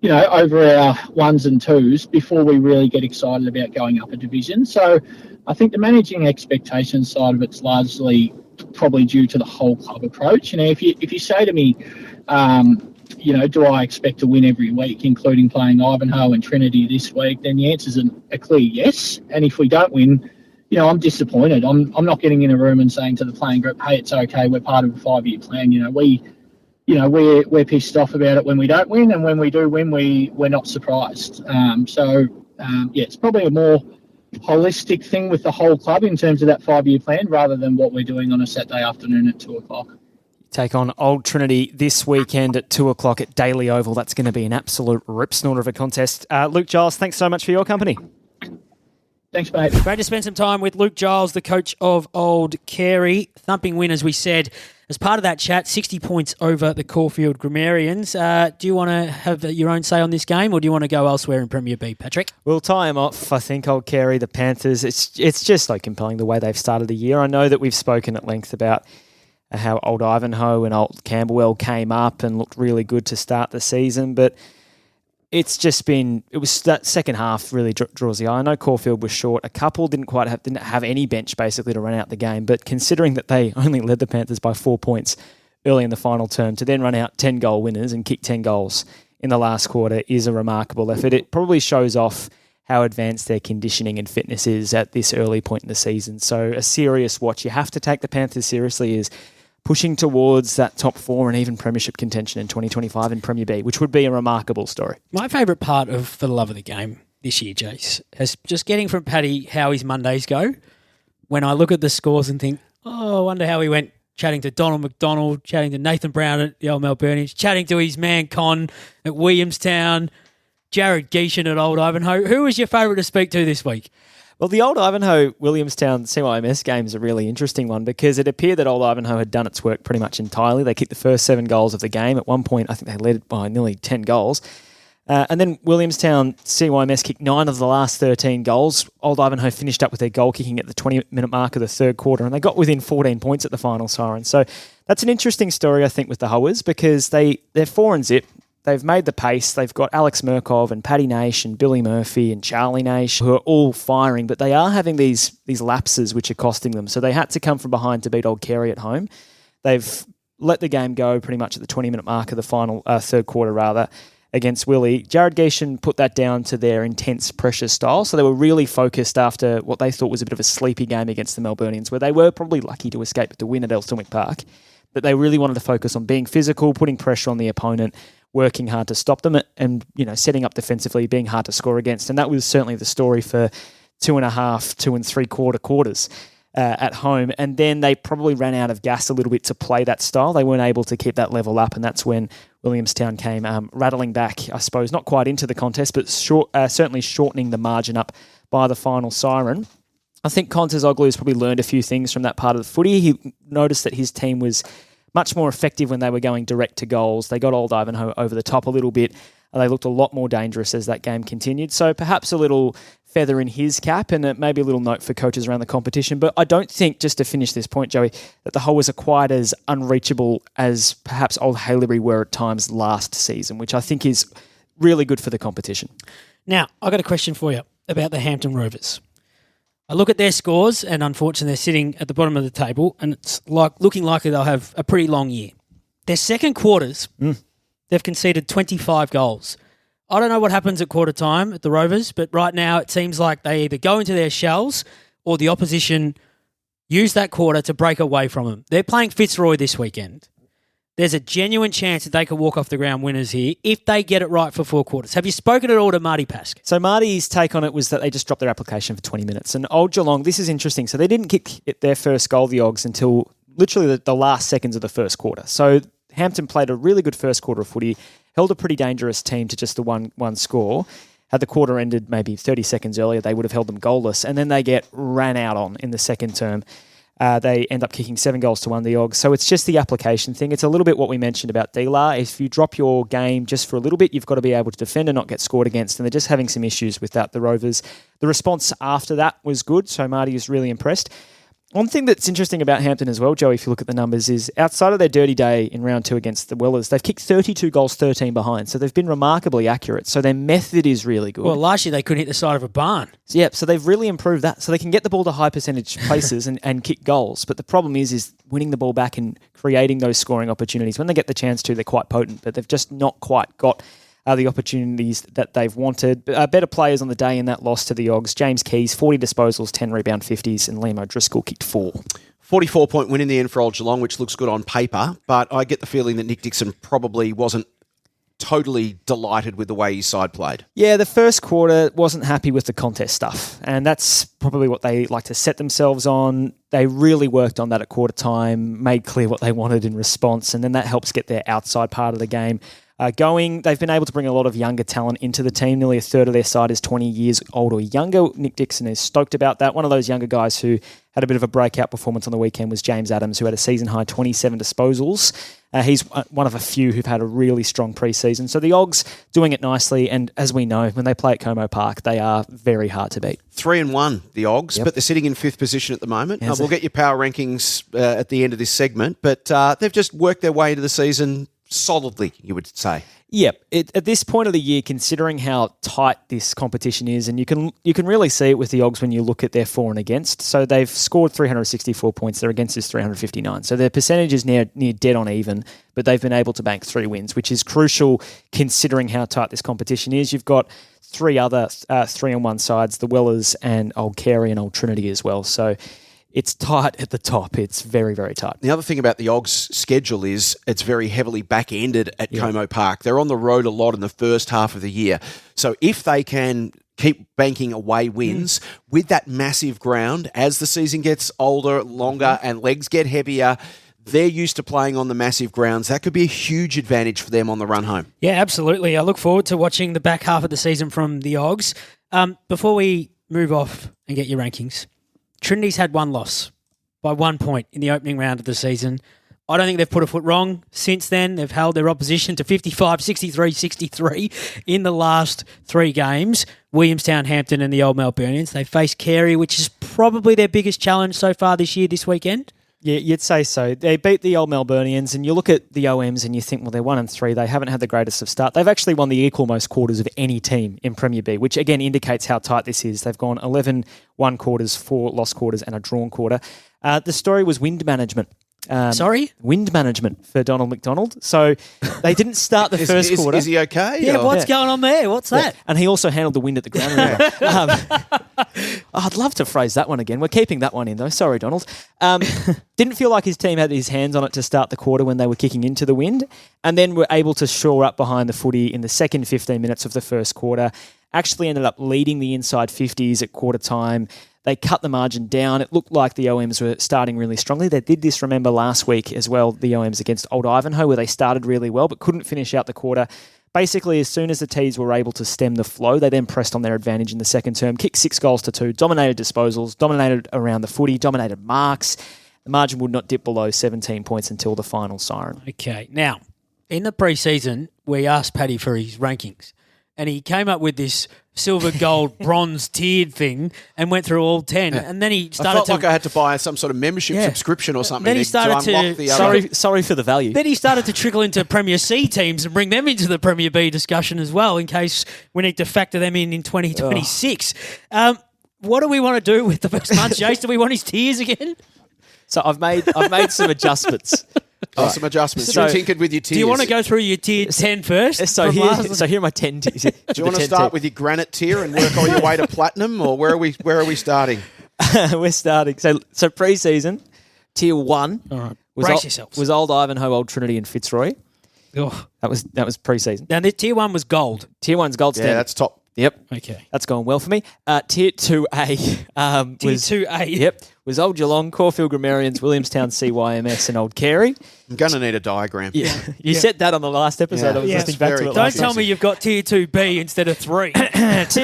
over our ones and twos before we really get excited about going up a division. So I think the managing expectations side of it's largely probably due to the whole club approach. If you say to me, do I expect to win every week, including playing Ivanhoe and Trinity this week, then the answer is a clear yes. And if we don't win, I'm disappointed. I'm not getting in a room and saying to the playing group, hey, it's okay, we're part of a 5-year plan. We're pissed off about it when we don't win, and when we do win, we're not surprised. It's probably a more holistic thing with the whole club in terms of that 5-year plan, rather than what we're doing on a Saturday afternoon at 2:00. Take on Old Trinity this weekend at 2:00 at Daily Oval. That's going to be an absolute rip snorter of a contest. Luke Giles, thanks so much for your company. Thanks, mate. Great to spend some time with Luke Giles, the coach of Old Carey. Thumping win, as we said. As part of that chat, 60 points over the Caulfield Grammarians. Do you want to have your own say on this game, or do you want to go elsewhere in Premier B, Patrick? We'll tie him off. I think Old Carey, the Panthers, it's just so compelling the way they've started the year. I know that we've spoken at length about how Old Ivanhoe and Old Camberwell came up and looked really good to start the season, but it's just been, it was that second half really draws the eye. I know Caulfield was short. A couple didn't have any bench basically to run out the game, but considering that they only led the Panthers by 4 points early in the final term, to then run out 10 goal winners and kick 10 goals in the last quarter is a remarkable effort. It probably shows off how advanced their conditioning and fitness is at this early point in the season. So a serious watch. You have to take the Panthers seriously, is pushing towards that top 4 and even premiership contention in 2025 in Premier B, which would be a remarkable story. My favourite part of For the Love of the Game this year, Jase, has just getting from Paddy how his Mondays go. When I look at the scores and think, I wonder how he went, chatting to Donald McDonald, chatting to Nathan Brown at the old Melburnians, chatting to his man Con at Williamstown, Jared Geeshan at Old Ivanhoe. Who was your favourite to speak to this week? Well, the Old Ivanhoe-Williamstown CYMS game is a really interesting one because it appeared that Old Ivanhoe had done its work pretty much entirely. They kicked the first 7 goals of the game. At one point, I think they led by nearly 10 goals. And then Williamstown CYMS kicked 9 of the last 13 goals. Old Ivanhoe finished up with their goal kicking at the 20-minute mark of the third quarter, and they got within 14 points at the final siren. So that's an interesting story, I think, with the Hoers because they're 4-0. They've made the pace. They've got Alex Murkov and Paddy Naish and Billy Murphy and Charlie Naish who are all firing, but they are having these lapses which are costing them. So they had to come from behind to beat Old Carey at home. They've let the game go pretty much at the 20-minute mark of the final third quarter, against Willie. Jared Geeshan put that down to their intense pressure style. So they were really focused after what they thought was a bit of a sleepy game against the Melburnians, where they were probably lucky to escape with the win at Elsternwick Park. But they really wanted to focus on being physical, putting pressure on the opponent, working hard to stop them, and setting up defensively, being hard to score against. And that was certainly the story for 2.5, 2 3/4 quarters at home. And then they probably ran out of gas a little bit to play that style. They weren't able to keep that level up, and that's when Williamstown came rattling back, I suppose, not quite into the contest, but certainly shortening the margin up by the final siren. I think Contez Oglu's probably learned a few things from that part of the footy. He noticed that his team was much more effective when they were going direct to goals. They got Old Ivanhoe over the top a little bit. They looked a lot more dangerous as that game continued. So perhaps a little feather in his cap and maybe a little note for coaches around the competition. But I don't think, just to finish this point, Joey, that the Hoers are quite as unreachable as perhaps Old Haileybury were at times last season, which I think is really good for the competition. Now, I've got a question for you about the Hampton Rovers. I look at their scores, and unfortunately they're sitting at the bottom of the table, and it's looking likely they'll have a pretty long year. Their second quarters, they've conceded 25 goals. I don't know what happens at quarter time at the Rovers, but right now it seems like they either go into their shells or the opposition use that quarter to break away from them. They're playing Fitzroy this weekend. There's a genuine chance that they could walk off the ground winners here if they get it right for 4 quarters. Have you spoken at all to Marty Pask? So Marty's take on it was that they just dropped their application for 20 minutes. And Old Geelong, this is interesting. So they didn't kick their first goal, the Ogs, until literally the last seconds of the first quarter. So Hampton played a really good first quarter of footy, held a pretty dangerous team to just the one score. Had the quarter ended maybe 30 seconds earlier, they would have held them goalless, and then they get ran out on in the second term. They end up kicking 7-1, the Ogs. So it's just the application thing. It's a little bit what we mentioned about D-Lar. If you drop your game just for a little bit, you've got to be able to defend and not get scored against. And they're just having some issues with that, the Rovers. The response after that was good, so Marty is really impressed. One thing that's interesting about Hampton as well, Joe, if you look at the numbers, is outside of their dirty day in round 2 against the Wellers, they've kicked 32 goals, 13 behind. So they've been remarkably accurate. So their method is really good. Well, last year they couldn't hit the side of a barn. So they've really improved that. So they can get the ball to high percentage places and kick goals. But the problem is winning the ball back and creating those scoring opportunities. When they get the chance to, they're quite potent, but they've just not quite got the opportunities that they've wanted. Better players on the day in that loss to the Ogs. James Keys, 40 disposals, 10 rebound 50s, and Liam O'Driscoll kicked 4. 44-point win in the end for Old Geelong, which looks good on paper, but I get the feeling that Nick Dixon probably wasn't totally delighted with the way his side played. Yeah, the first quarter wasn't happy with the contest stuff, and that's probably what they like to set themselves on. They really worked on that at quarter time, made clear what they wanted in response, and then that helps get their outside part of the game going. They've been able to bring a lot of younger talent into the team. Nearly a third of their side is 20 years old or younger. Nick Dixon is stoked about that. One of those younger guys who had a bit of a breakout performance on the weekend was James Adams, who had a season-high 27 disposals. He's one of a few who've had a really strong preseason. So the Ogs doing it nicely, and as we know, when they play at Como Park, they are very hard to beat. 3-1, the Ogs, but they're sitting in 5th position at the moment. We'll get your power rankings at the end of this segment, but they've just worked their way into the season solidly, you would say. Yep. At this point of the year, considering how tight this competition is, and you can really see it with the Ogs when you look at their for and against. So they've scored 364 points. Their against is 359. So their percentage is near dead on even, but they've been able to bank 3 wins, which is crucial considering how tight this competition is. You've got 3 other 3-on-1 sides, the Wellers and Old Carey and Old Trinity as well. So it's tight at the top. It's very, very tight. The other thing about the Ogs' schedule is it's very heavily back-ended at Como Park. They're on the road a lot in the first half of the year. So if they can keep banking away wins with that massive ground, as the season gets older, longer, and legs get heavier, they're used to playing on the massive grounds. That could be a huge advantage for them on the run home. Yeah, absolutely. I look forward to watching the back half of the season from the Ogs. Before we move off and get your rankings, Trinity's had 1 loss by 1 point in the opening round of the season. I don't think they've put a foot wrong since then. They've held their opposition to 55, 63, 63 in the last 3 games. Williamstown, Hampton and the Old Melburnians. They face Carey, which is probably their biggest challenge so far this year, this weekend. Yeah, you'd say so. They beat the Old Melburnians, and you look at the OMs and you think, well, they're 1-3. They haven't had the greatest of start. They've actually won the equal most quarters of any team in Premier B, which again indicates how tight this is. They've gone 11 won quarters, 4 lost quarters, and a drawn quarter. The story was wind management. Sorry? Wind management for Donald McDonald. So they didn't start the first quarter. Is he okay? Yeah, what's going on there? What's that? And he also handled the wind at the ground. I'd love to phrase that one again. We're keeping that one in, though. Sorry, Donald. Didn't feel like his team had his hands on it to start the quarter when they were kicking into the wind, and then were able to shore up behind the footy in the second 15 minutes of the first quarter. Actually ended up leading the inside 50s at quarter time. They cut the margin down. It looked like the OMs were starting really strongly. They did this, remember, last week as well, the OMs against Old Ivanhoe, where they started really well but couldn't finish out the quarter. Basically, as soon as the Tees were able to stem the flow, they then pressed on their advantage in the second term, kicked 6-2, dominated disposals, dominated around the footy, dominated marks. The margin would not dip below 17 points until the final siren. Okay. Now, in the pre-season, we asked Paddy for his rankings, and he came up with this silver, gold, bronze tiered thing and went through all 10. Yeah. And then he started I felt like I had to buy some sort of membership subscription or something. Then he started to unlock the other. Sorry for the value. Then he started to trickle into Premier C teams and bring them into the Premier B discussion as well, in case we need to factor them in 2026. What do we want to do with the first month, Jase? Do we want his tiers again? So I've made some adjustments. Some adjustments. So, you tinkered with your tiers. Do you want to go through your tier 10 first? So here are my 10 tiers. Do you want to start with your granite tier and work all your way to platinum, or where are we starting? We're starting. So pre-season, tier 1 was Old Ivanhoe, Old Trinity and Fitzroy. Oh. That was pre-season. Now, tier 1 was gold. Tier 1's gold standard. Yeah, that's top. Yep. Okay. That's going well for me. Tier 2A Tier 2A. Yep. was Old Geelong, Caulfield Grammarians, Williamstown CYMS, and Old Carey. I'm going to need a diagram. Yeah, you said that on the last episode. Yeah. I was Yeah. listening back to it. Don't last tell me you've got Tier 2B instead of 3. Tier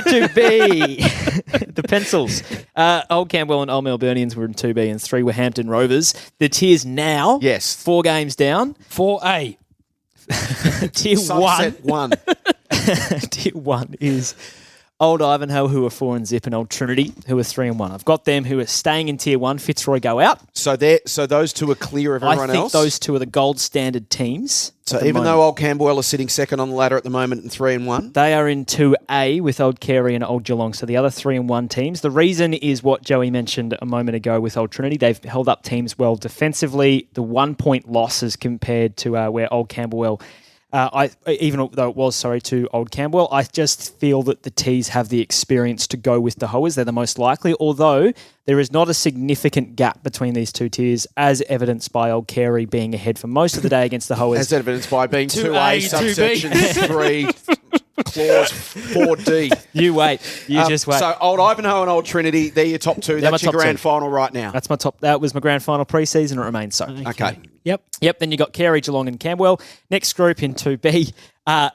2B. The pencils. Old Campbell and Old Melburnians were in 2B and 3 were Hampton Rovers. The tiers now, 4 games down. 4A. Tier 1. Subset 1. Tier 1 is Old Ivanhoe, who are 4 and zip, and Old Trinity, who are 3 and 1. I've got them who are staying in Tier 1. Fitzroy go out. So those two are clear of everyone else? I think those two are the gold standard teams. So even though Old Camberwell are sitting second on the ladder at the moment and 3 and 1? They are in 2A with Old Carey and Old Geelong, so the other 3 and 1 teams. The reason is what Joey mentioned a moment ago with Old Trinity. They've held up teams well defensively. The 1-point losses compared to where Old Camberwell... even though it was, to Old Campbell, I just feel that the T's have the experience to go with the Hoers. They're the most likely, although there is not a significant gap between these two tiers, as evidenced by Old Carey being ahead for most of the day against the Hoers. As evidenced by being 2A, 2A, subsection 3, clause 4D. You wait. You just wait. So Old Ivanhoe and Old Trinity, they're your top two. They're That's my your top grand two. final right now. That's my top. That was my grand final pre-season. It remains so. Okay. Yep. Then you got Carey, Geelong, and Campbell. Next group in 2B,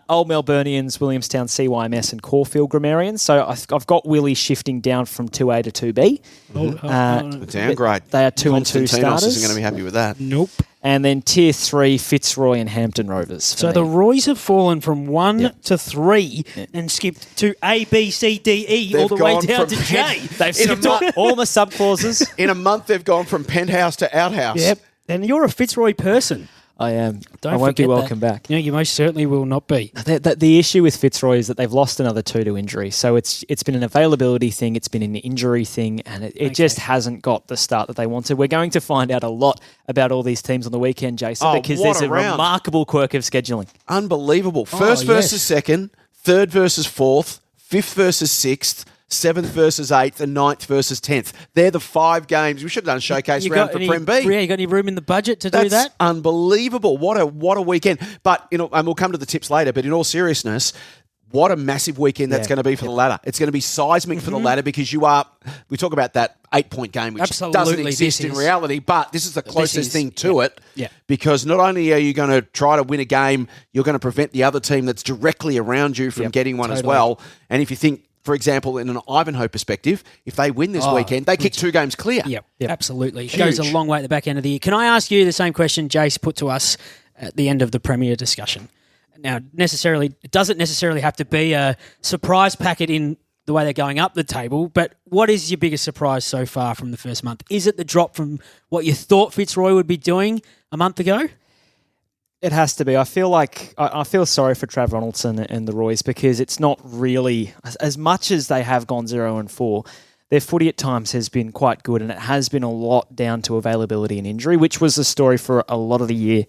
Old Melburnians, Williamstown, CYMS, and Caulfield Grammarians. So I've got Willie shifting down from 2A to 2B. Downgrade. They are 2 and 2 Constantinos starters. isn't going to be happy with that. Nope. And then Tier 3, Fitzroy and Hampton Rovers. So the Roys have fallen from 1 to 3 and skipped to A, B, C, D, E all They've the way gone down from to J. They've skipped all the subclauses. In a month, they've gone from penthouse to outhouse. Yep. And you're a Fitzroy person. I am. Don't I won't be forget welcome that. back. No, you most certainly will not be. The issue with Fitzroy is that they've lost another 2 to injury. So it's been an availability thing, it's been an injury thing, and it just hasn't got the start that they wanted. We're going to find out a lot about all these teams on the weekend, Jason, because what there's a round. remarkable quirk of scheduling. Unbelievable. First versus second, third versus fourth, fifth versus sixth, 7th versus 8th, and 9th versus 10th. They're the 5 games. We should have done a showcase round for Prem B. Yeah, you got any room in the budget to do That's that? unbelievable. What a weekend. But, and we'll come to the tips later, but in all seriousness, what a massive weekend that's going to be for the ladder. It's going to be seismic for the ladder because we talk about that 8-point game, which doesn't exist in reality, but this is the closest thing to it. Yeah. Because not only are you going to try to win a game, you're going to prevent the other team that's directly around you from getting one as well. And if you think, for example, in an Ivanhoe perspective, if they win this weekend, they kick 2 games clear. Yep. Absolutely. It goes a long way at the back end of the year. Can I ask you the same question Jase put to us at the end of the Premier discussion? Now, it doesn't necessarily have to be a surprise packet in the way they're going up the table, but what is your biggest surprise so far from the first month? Is it the drop from what you thought Fitzroy would be doing a month ago? It has to be. I feel like I feel sorry for Trav Ronaldson and the Roys because it's not really as much as they have gone 0 and 4. Their footy at times has been quite good, and it has been a lot down to availability and injury, which was the story for a lot of the year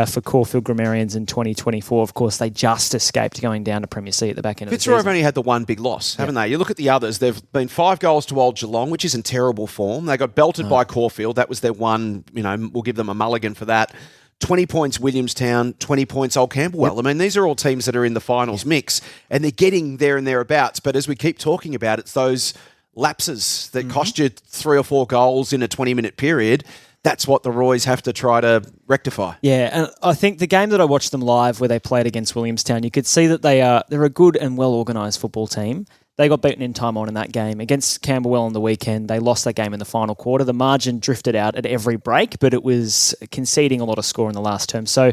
for Caulfield Grammarians in 2024. Of course, they just escaped going down to Premier C at the back end of the season. Fitzroy have only had the one big loss, haven't they? You look at the others, they've been 5 goals to Old Geelong, which is in terrible form. They got belted by Caulfield. That was their one, we'll give them a mulligan for that. 20 points Williamstown, 20 points Old Camberwell. I mean, these are all teams that are in the finals mix, and they're getting there and thereabouts. But as we keep talking about, it's those lapses that cost you 3 or 4 goals in a 20-minute period. That's what the Roys have to try to rectify. Yeah, and I think the game that I watched them live where they played against Williamstown, you could see that they're a good and well-organised football team. They got beaten in time on in that game. Against Camberwell on the weekend, they lost that game in the final quarter. The margin drifted out at every break, but it was conceding a lot of score in the last term. So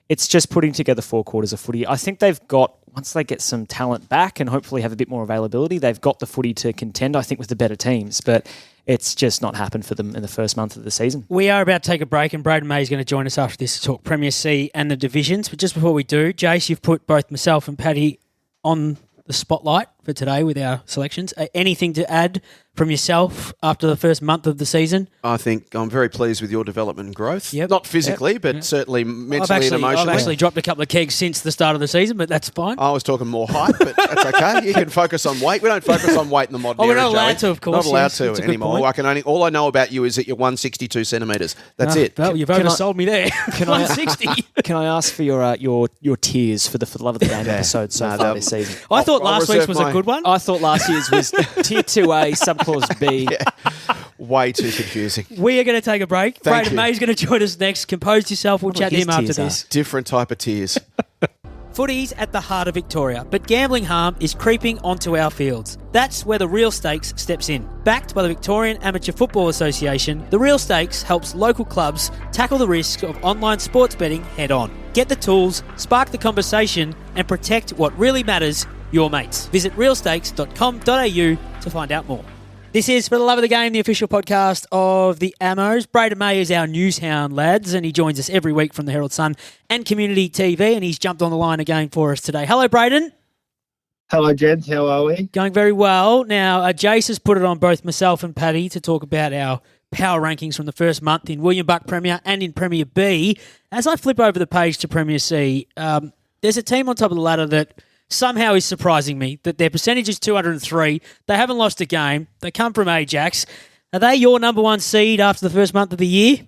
it's just putting together 4 quarters of footy. I think they've got, once they get some talent back and hopefully have a bit more availability, they've got the footy to contend, I think, with the better teams. But it's just not happened for them in the first month of the season. We are about to take a break, and Brayden May is going to join us after this to talk Premier C and the divisions. But just before we do, Jase, you've put both myself and Paddy on the spotlight for today with our selections. Anything to add from yourself after the first month of the season? I think I'm very pleased with your development and growth. Yep. Not physically, but certainly mentally and emotionally. I've actually dropped a couple of kegs since the start of the season, but that's fine. I was talking more height, but that's okay. You can focus on weight. We don't focus on weight in the modern era, we're not allowed Joey. to, of course. Not allowed Yes, that's a to good anymore. point. All I know about you is that you're 162 centimetres. That's it. Well, you've oversold me there. 160. Can I ask for your tears for the Love of the Game episode so far this season? I thought I'll last week's reserve was a good one. I thought last year's was Tier 2A, subclause B. Way too confusing. We are going to take a break. Thank Brayden you. May is going to join us next. Compose yourself. We'll chat to his him after tears this. Different type of tears. Footy's at the heart of Victoria, but gambling harm is creeping onto our fields. That's where the Real Stakes steps in. Backed by the Victorian Amateur Football Association, the Real Stakes helps local clubs tackle the risk of online sports betting head on. Get the tools, spark the conversation, and protect what really matters, your mates. Visit realstakes.com.au to find out more. This is For the Love of the Game, the official podcast of the Amos. Brayden May is our newshound, lads, and he joins us every week from the Herald Sun and Community TV, and he's jumped on the line again for us today. Hello, Brayden. Hello, gents. How are we? Going very well. Now, Jase has put it on both myself and Paddy to talk about our power rankings from the first month in William Buck Premier and in Premier B. As I flip over the page to Premier C, there's a team on top of the ladder that somehow is surprising me, that their percentage is 203. They haven't lost a game. They come from Ajax. Are they your number one seed after the first month of the year?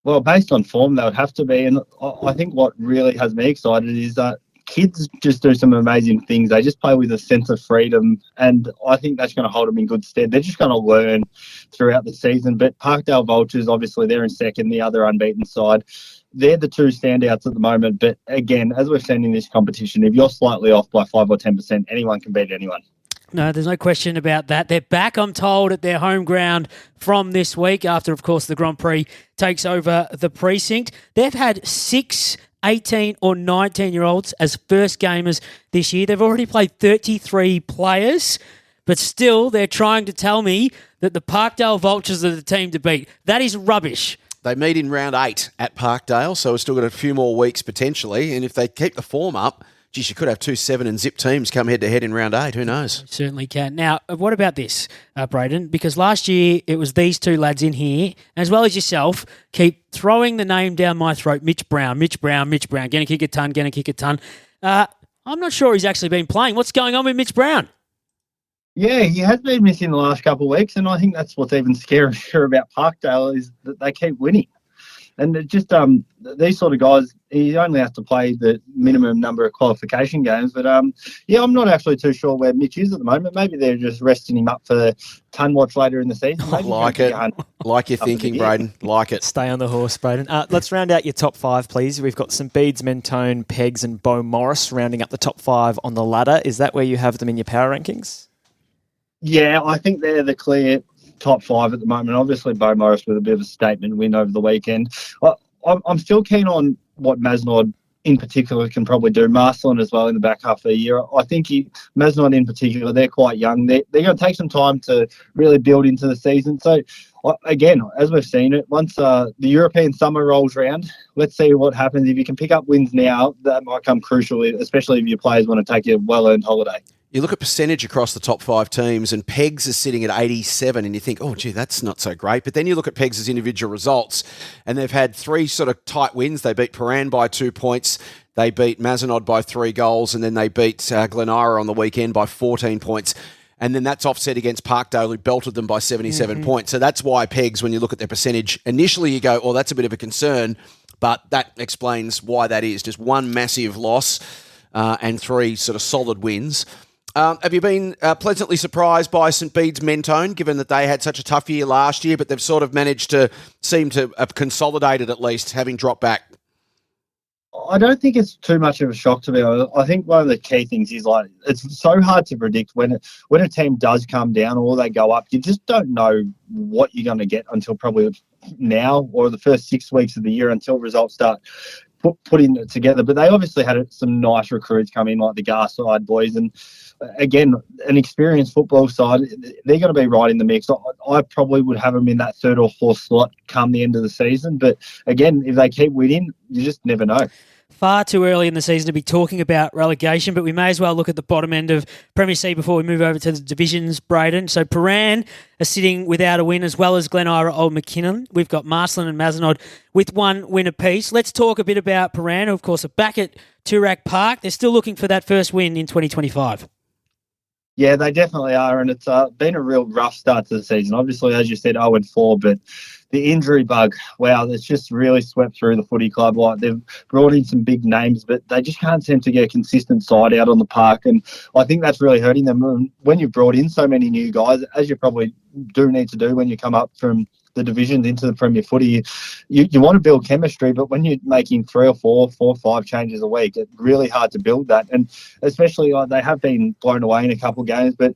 Well, based on form, they would have to be. And I think what really has me excited is that kids just do some amazing things. They just play with a sense of freedom, and I think that's going to hold them in good stead. They're just going to learn throughout the season. But Parkdale Vultures, obviously, they're in second, the other unbeaten side. They're the two standouts at the moment. But again, as we've seen in this competition, if you're slightly off by 5 or 10%, anyone can beat anyone. No, there's no question about that. They're back, I'm told, at their home ground from this week after, of course, the Grand Prix takes over the precinct. They've had 6 18 or 19-year-olds as first gamers this year. They've already played 33 players, but still they're trying to tell me that the Parkdale Vultures are the team to beat. That is rubbish. They meet in round 8 at Parkdale, so we've still got a few more weeks potentially. And if they keep the form up, geez, you could have 2 7-and-zip teams come head-to-head in round 8. Who knows? Certainly can. Now, what about this, Brayden? Because last year it was these two lads in here, as well as yourself, keep throwing the name down my throat, Mitch Brown. Going to kick a ton. I'm not sure he's actually been playing. What's going on with Mitch Brown? Yeah, he has been missing the last couple of weeks, and I think that's what's even scarier about Parkdale is that they keep winning. And it just these sort of guys, he only has to play the minimum number of qualification games. But, yeah, I'm not actually too sure where Mitch is at the moment. Maybe they're just resting him up for ton watch later in the season. I like it. Like your thinking, Brayden. Like it. Stay on the horse, Brayden. Let's round out your top 5, please. We've got some Beads, Mentone, Pegs and Beau Morris rounding up the top 5 on the ladder. Is that where you have them in your power rankings? Yeah, I think they're the clear top 5 at the moment. Obviously, Beau Morris with a bit of a statement win over the weekend. I'm still keen on what Masnod in particular can probably do. Marsland as well in the back half of the year. I think Masnod in particular, they're quite young. They're going to take some time to really build into the season. So, again, as we've seen it, once the European summer rolls around, let's see what happens. If you can pick up wins now, that might come crucial, especially if your players want to take a well-earned holiday. You look at percentage across the top 5 teams, and Pegs is sitting at 87, and you think, oh, gee, that's not so great. But then you look at Pegs' individual results, and they've had 3 sort of tight wins. They beat Paran by 2 points. They beat Mazenod by 3 goals, and then they beat Glen Ira on the weekend by 14 points. And then that's offset against Parkdale, who belted them by 77 points. So that's why Pegs, when you look at their percentage, initially you go, oh, that's a bit of a concern, but that explains why that is. Just 1 massive loss and 3 sort of solid wins. Have you been pleasantly surprised by St Bede's Mentone, given that they had such a tough year last year, but they've sort of managed to seem to have consolidated at least, having dropped back? I don't think it's too much of a shock to me. I think one of the key things is it's so hard to predict when a team does come down or they go up. You just don't know what you're going to get until probably now or the first 6 weeks of the year until results start putting it together. But they obviously had some nice recruits come in, like the Garside boys, and again, an experienced football side. They're going to be right in the mix. I probably would have them in that 3rd or 4th slot come the end of the season. But again, if they keep winning, you just never know. Far too early in the season to be talking about relegation, but we may as well look at the bottom end of Premier C before we move over to the divisions, Brayden. So Paran are sitting without a win, as well as Glen Ira, Old McKinnon. We've got Marsland and Mazenod with 1 win apiece. Let's talk a bit about Paran, who of course are back at Toorak Park. They're still looking for that first win in 2025. Yeah, they definitely are, and it's been a real rough start to the season. Obviously, as you said, 0-4, but the injury bug, wow, it's just really swept through the footy club. Like, they've brought in some big names, but they just can't seem to get a consistent side out on the park, and I think that's really hurting them. When you've brought in so many new guys, as you probably do need to do when you come up from the divisions into the Premier Footy, you want to build chemistry, but when you're making 3 or 4 or 5 changes a week, it's really hard to build that. And especially they have been blown away in a couple of games, but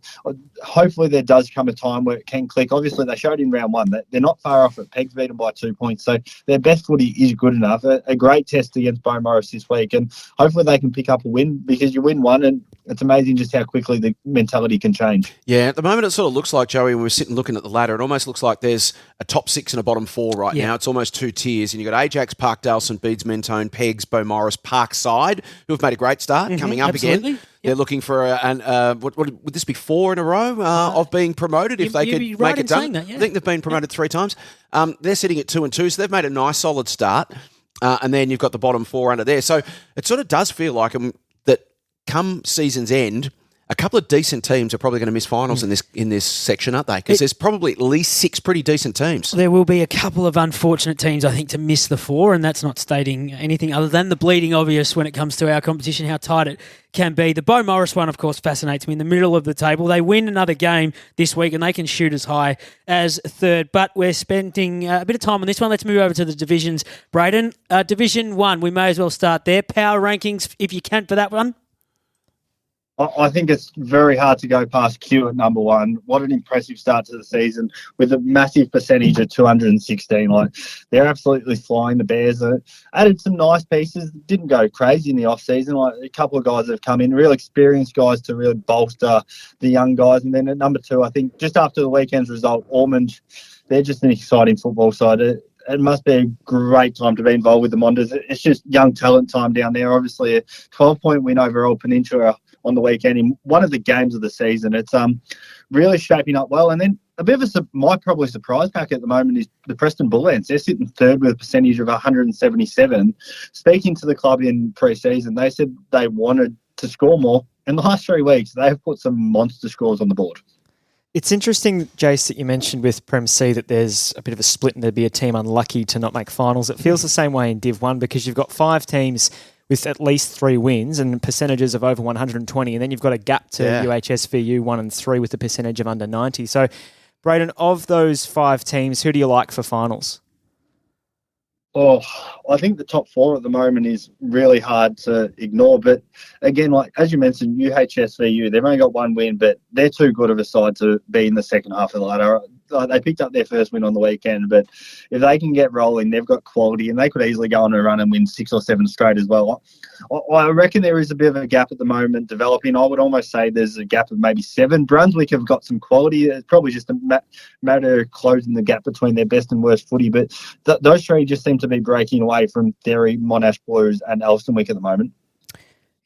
hopefully there does come a time where it can click. Obviously, they showed in round 1 that they're not far off at Pegs, beat them by 2 points, so their best footy is good enough. A great test against Beaumaris this week, and hopefully they can pick up a win, because you win one and it's amazing just how quickly the mentality can change. Yeah, at the moment it sort of looks like, Joey, when we're sitting looking at the ladder, it almost looks like there's a top 6 and a bottom 4 right now. It's almost 2 tiers, and you've got Ajax, Parkdale, St Bede's, Mentone, Pegs, Beaumaris, Parkside, who have made a great start coming up again. Yep. They're looking for what would this be, 4 in a row of being promoted if they could make it done? I think they've been promoted 3 times. They're sitting at 2 and 2, so they've made a nice solid start. And then you've got the bottom 4 under there. So it sort of does feel like that come season's end, a couple of decent teams are probably going to miss finals in this section, aren't they? Because there's probably at least 6 pretty decent teams. There will be a couple of unfortunate teams, I think, to miss the 4, and that's not stating anything other than the bleeding obvious when it comes to our competition, how tight it can be. The Beaumaris one, of course, fascinates me in the middle of the table. They win another game this week, and they can shoot as high as 3rd. But we're spending a bit of time on this one. Let's move over to the divisions. Brayden, Division 1, we may as well start there. Power rankings, if you can, for that one. I think it's very hard to go past Q at number 1. What an impressive start to the season with a massive percentage of 216. Like, they're absolutely flying. The Bears added some nice pieces. Didn't go crazy in the off season. Like, a couple of guys have come in, real experienced guys to really bolster the young guys. And then at number 2, I think just after the weekend's result, Ormond, they're just an exciting football side. It must be a great time to be involved with the Monders. It's just young talent time down there. Obviously, a 12-point win over Old Peninsula on the weekend in one of the games of the season. It's really shaping up well. And then a bit of my probably surprise pack at the moment is the Preston Bullants. They're sitting 3rd with a percentage of 177. Speaking to the club in pre-season, they said they wanted to score more. In the last 3 weeks, they have put some monster scores on the board. It's interesting, Jase, that you mentioned with Prem C that there's a bit of a split and there'd be a team unlucky to not make finals. It feels the same way in Div 1 because you've got 5 teams with at least 3 wins and percentages of over 120, and then you've got a gap to UHSVU 1 and 3 with a percentage of under 90. So, Brayden, of those 5 teams, who do you like for finals? Oh, I think the top 4 at the moment is really hard to ignore. But again, like as you mentioned, UHSVU, they've only got 1 win, but they're too good of a side to be in the second half of the ladder. They picked up their first win on the weekend, but if they can get rolling, they've got quality, and they could easily go on a run and win 6 or 7 straight as well. I reckon there is a bit of a gap at the moment developing. I would almost say there's a gap of maybe 7. Brunswick have got some quality. It's probably just a matter of closing the gap between their best and worst footy, but those 3 just seem to be breaking away from Derry, Monash Blues and Elsternwick at the moment.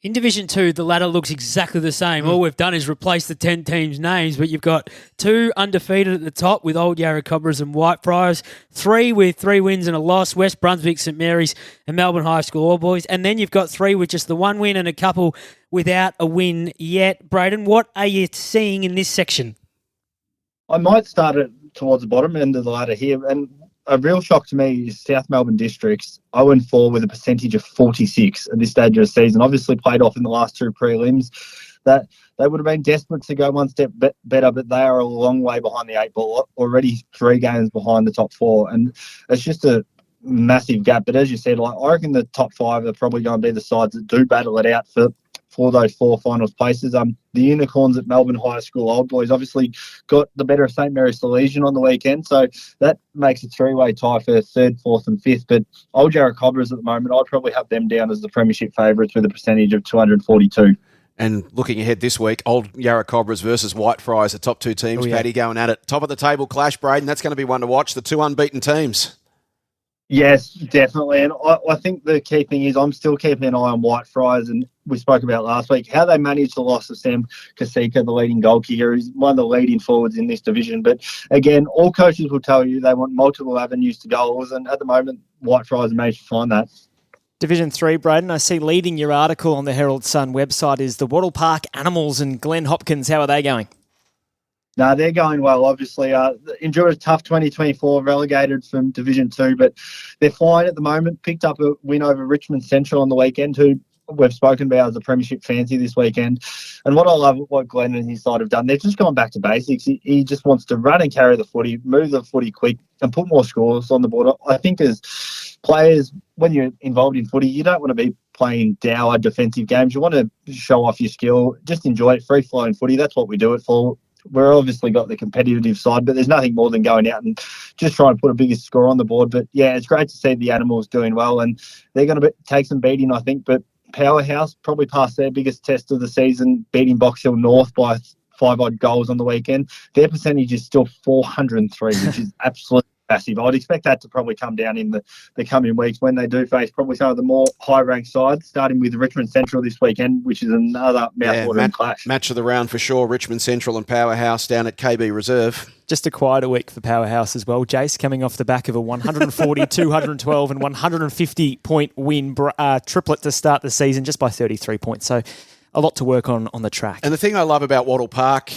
In Division 2, the ladder looks exactly the same. All we've done is replace the 10 teams' names, but you've got 2 undefeated at the top with Old Yarra Cobras and Whitefriars, 3 with 3 wins and a loss, West Brunswick, St Mary's and Melbourne High School All Boys, and then you've got 3 with just the 1 win and a couple without a win yet. Brayden, what are you seeing in this section? I might start it towards the bottom end of the ladder here, and a real shock to me is South Melbourne Districts 0-4 with a percentage of 46 at this stage of the season. Obviously played off in the last 2 prelims. That they would have been desperate to go one step better, but they are a long way behind the 8 ball, already 3 games behind the top 4, and it's just a massive gap. But as you said, like, I reckon the top 5 are probably going to be the sides that do battle it out for those 4 finals places. The Unicorns at Melbourne High School Old Boys obviously got the better of St Mary's Salesian on the weekend, so that makes a 3-way tie for 3rd, 4th and 5th. But Old Yarra Cobras at the moment, I'd probably have them down as the premiership favourites with a percentage of 242. And looking ahead this week, Old Yarra Cobras versus Whitefriars, the top 2 teams, Paddy, going at it. Top of the table clash, Brayden. That's going to be one to watch, the 2 unbeaten teams. Yes, definitely. And I think the key thing is I'm still keeping an eye on Whitefriars, and we spoke about last week, how they managed the loss of Sam Kasika, the leading goal kicker. He's one of the leading forwards in this division. But again, all coaches will tell you they want multiple avenues to goals, and at the moment, Whitefriars managed to find that. Division 3, Braden, I see leading your article on the Herald Sun website is the Wattle Park Animals and Glenn Hopkins. How are they going? No, they're going well, obviously. Endured a tough 2024, relegated from Division 2, but they're flying at the moment. Picked up a win over Richmond Central on the weekend, who we've spoken about as a premiership fancy this weekend. And what I love, what Glenn and his side have done, they've just gone back to basics. He just wants to run and carry the footy, move the footy quick, and put more scores on the board. I think as players, when you're involved in footy, you don't want to be playing dour defensive games. You want to show off your skill, just enjoy it, free-flowing footy. That's what we do it for. We've obviously got the competitive side, but there's nothing more than going out and just trying to put a bigger score on the board. But, yeah, it's great to see the Animals doing well, and they're going to take some beating, I think. But Powerhouse probably passed their biggest test of the season, beating Box Hill North by 5-odd goals on the weekend. Their percentage is still 403, which is absolutely massive. I'd expect that to probably come down in the coming weeks when they do face probably some of the more high-ranked sides, starting with Richmond Central this weekend, which is another mouth-watering clash. Match of the round for sure, Richmond Central and Powerhouse down at KB Reserve. Just a quieter week for Powerhouse as well. Jase coming off the back of a 140, 212 and 150-point win triplet to start the season just by 33 points. So a lot to work on the track. And the thing I love about Wattle Park,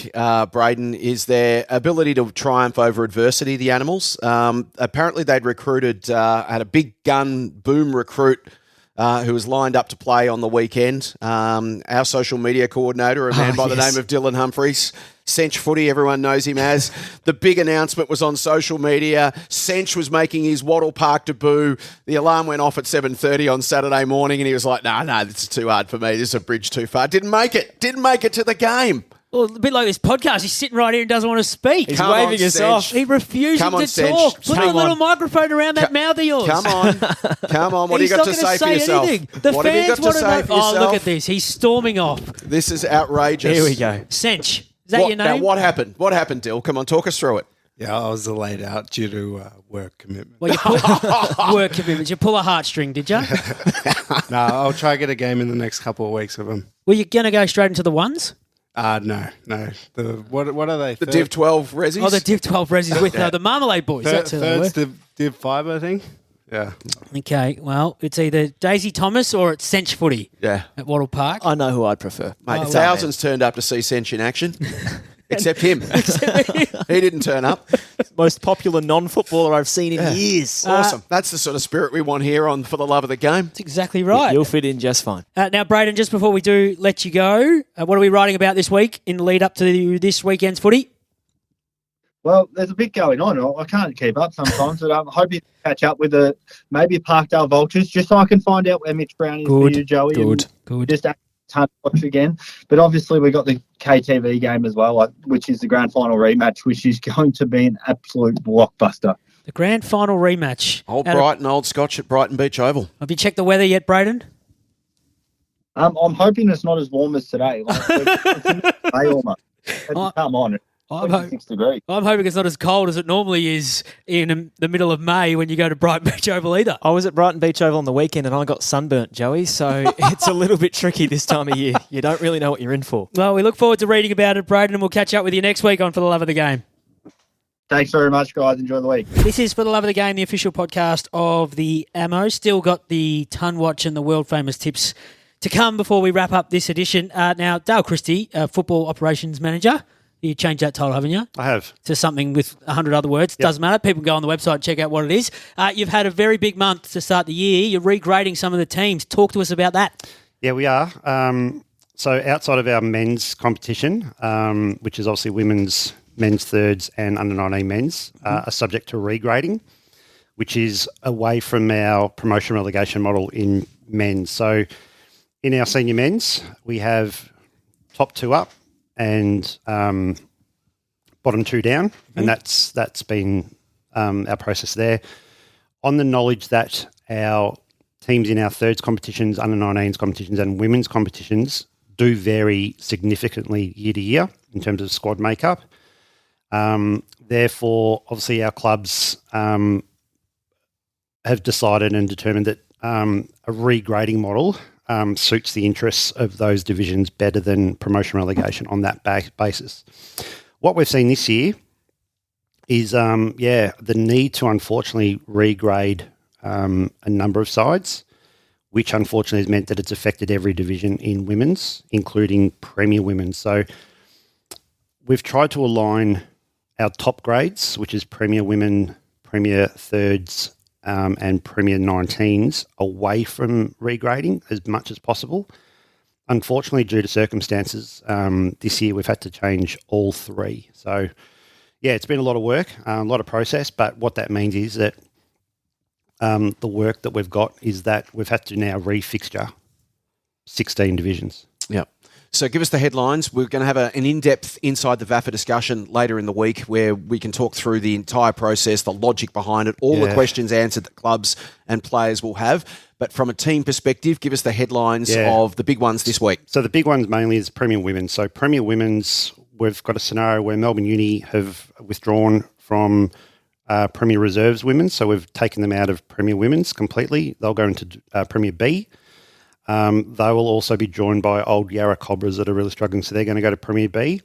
Braden, is their ability to triumph over adversity, the Animals. Apparently they'd recruited, had a big gun boom recruit who was lined up to play on the weekend. Our social media coordinator, a man by the name of Dylan Humphreys. Sench Footy, everyone knows him as. The big announcement was on social media. Sench was making his Wattle Park debut. The alarm went off at 7:30 on Saturday morning, and he was like, no, this is too hard for me. This is a bridge too far. Didn't make it to the game. Well, a bit like this podcast. He's sitting right here and doesn't want to speak. He's waving us off. He refusing to talk. Put a little microphone around that mouth of yours. Come on. What do you got to say for yourself? Anything. The what fans have you got to say for yourself? Oh, look at this. He's storming off. This is outrageous. Here we go. Sench. Is that your name? Now, what happened? What happened, Dill? Come on, talk us through it. Yeah, I was delayed out due to work commitment. Well, work commitments. You pull a heartstring, did you? No, I'll try to get a game in the next couple of weeks of them. Were you going to go straight into the ones? No. What are they? The Div 12 Resis? Oh, the Div 12 Resis with the Marmalade Boys. That's who they were. Third's Div 5, I think. Yeah. Okay, well, it's either Daisy Thomas or it's Sench Footy at Wattle Park. I know who I'd prefer. Mate, thousands turned up to see Sench in action. Except him. He didn't turn up. Most popular non-footballer I've seen in years. Awesome. That's the sort of spirit we want here on For the Love of the Game. That's exactly right. You'll fit in just fine. Now, Braden, just before we do let you go, what are we writing about this week in the lead up to this weekend's footy? Well, there's a bit going on. I can't keep up sometimes, but I'm hoping to catch up with maybe Parkdale Vultures just so I can find out where Mitch Brown is for you, Joey. Good. Just a ton to watch again. But obviously we got the KTV game as well, which is the grand final rematch, which is going to be an absolute blockbuster. The grand final rematch. Old Brighton, Old Scotch at Brighton Beach Oval. Have you checked the weather yet, Braden? I'm hoping it's not as warm as today. It's in May almost. Come on. 26 degrees. I'm hoping it's not as cold as it normally is in the middle of May when you go to Brighton Beach Oval either. I was at Brighton Beach Oval on the weekend and I got sunburnt, Joey, so it's a little bit tricky this time of year. You don't really know what you're in for. Well, we look forward to reading about it, Braden, and we'll catch up with you next week on For the Love of the Game. Thanks very much, guys. Enjoy the week. This is For the Love of the Game, the official podcast of the Ammo. Still got the Ton Watch and the world-famous tips to come before we wrap up this edition. Now, Dale Christie, Football Operations Manager. You changed that title, haven't you? I have. To something with 100 other words. Yep. Doesn't matter. People go on the website and check out what it is. You've had a very big month to start the year. You're regrading some of the teams. Talk to us about that. Yeah, we are. So outside of our men's competition, which is obviously women's, men's thirds and under 19 men's, are subject to regrading, which is away from our promotion relegation model in men's. So in our senior men's, we have top two up and bottom two down, and that's been our process there. On the knowledge that our teams in our thirds competitions, under 19s competitions and women's competitions do vary significantly year to year in terms of squad makeup. Therefore, obviously our clubs have decided and determined that a regrading model suits the interests of those divisions better than promotion relegation on that basis. What we've seen this year is, the need to unfortunately regrade a number of sides. which unfortunately has meant that it's affected every division in women's, including Premier Women's. So we've tried to align our top grades, which is Premier Women, Premier Thirds, and Premier 19s, away from regrading as much as possible. Unfortunately, due to circumstances, this year we've had to change all three. So, yeah, it's been a lot of work, a lot of process, but what that means is that the work that we've got is that we've had to now refixture 16 divisions. Yeah. So give us the headlines. We're going to have an in-depth Inside the VAFA discussion later in the week where we can talk through the entire process, the logic behind it, all the questions answered that clubs and players will have. But from a team perspective, give us the headlines of the big ones this week. So the big ones mainly is Premier Women's. So Premier Women's, we've got a scenario where Melbourne Uni have withdrawn from Premier Reserves Women's. So we've taken them out of Premier Women's completely. They'll go into Premier B. They will also be joined by old Yarra Cobras that are really struggling, so they're going to go to Premier B.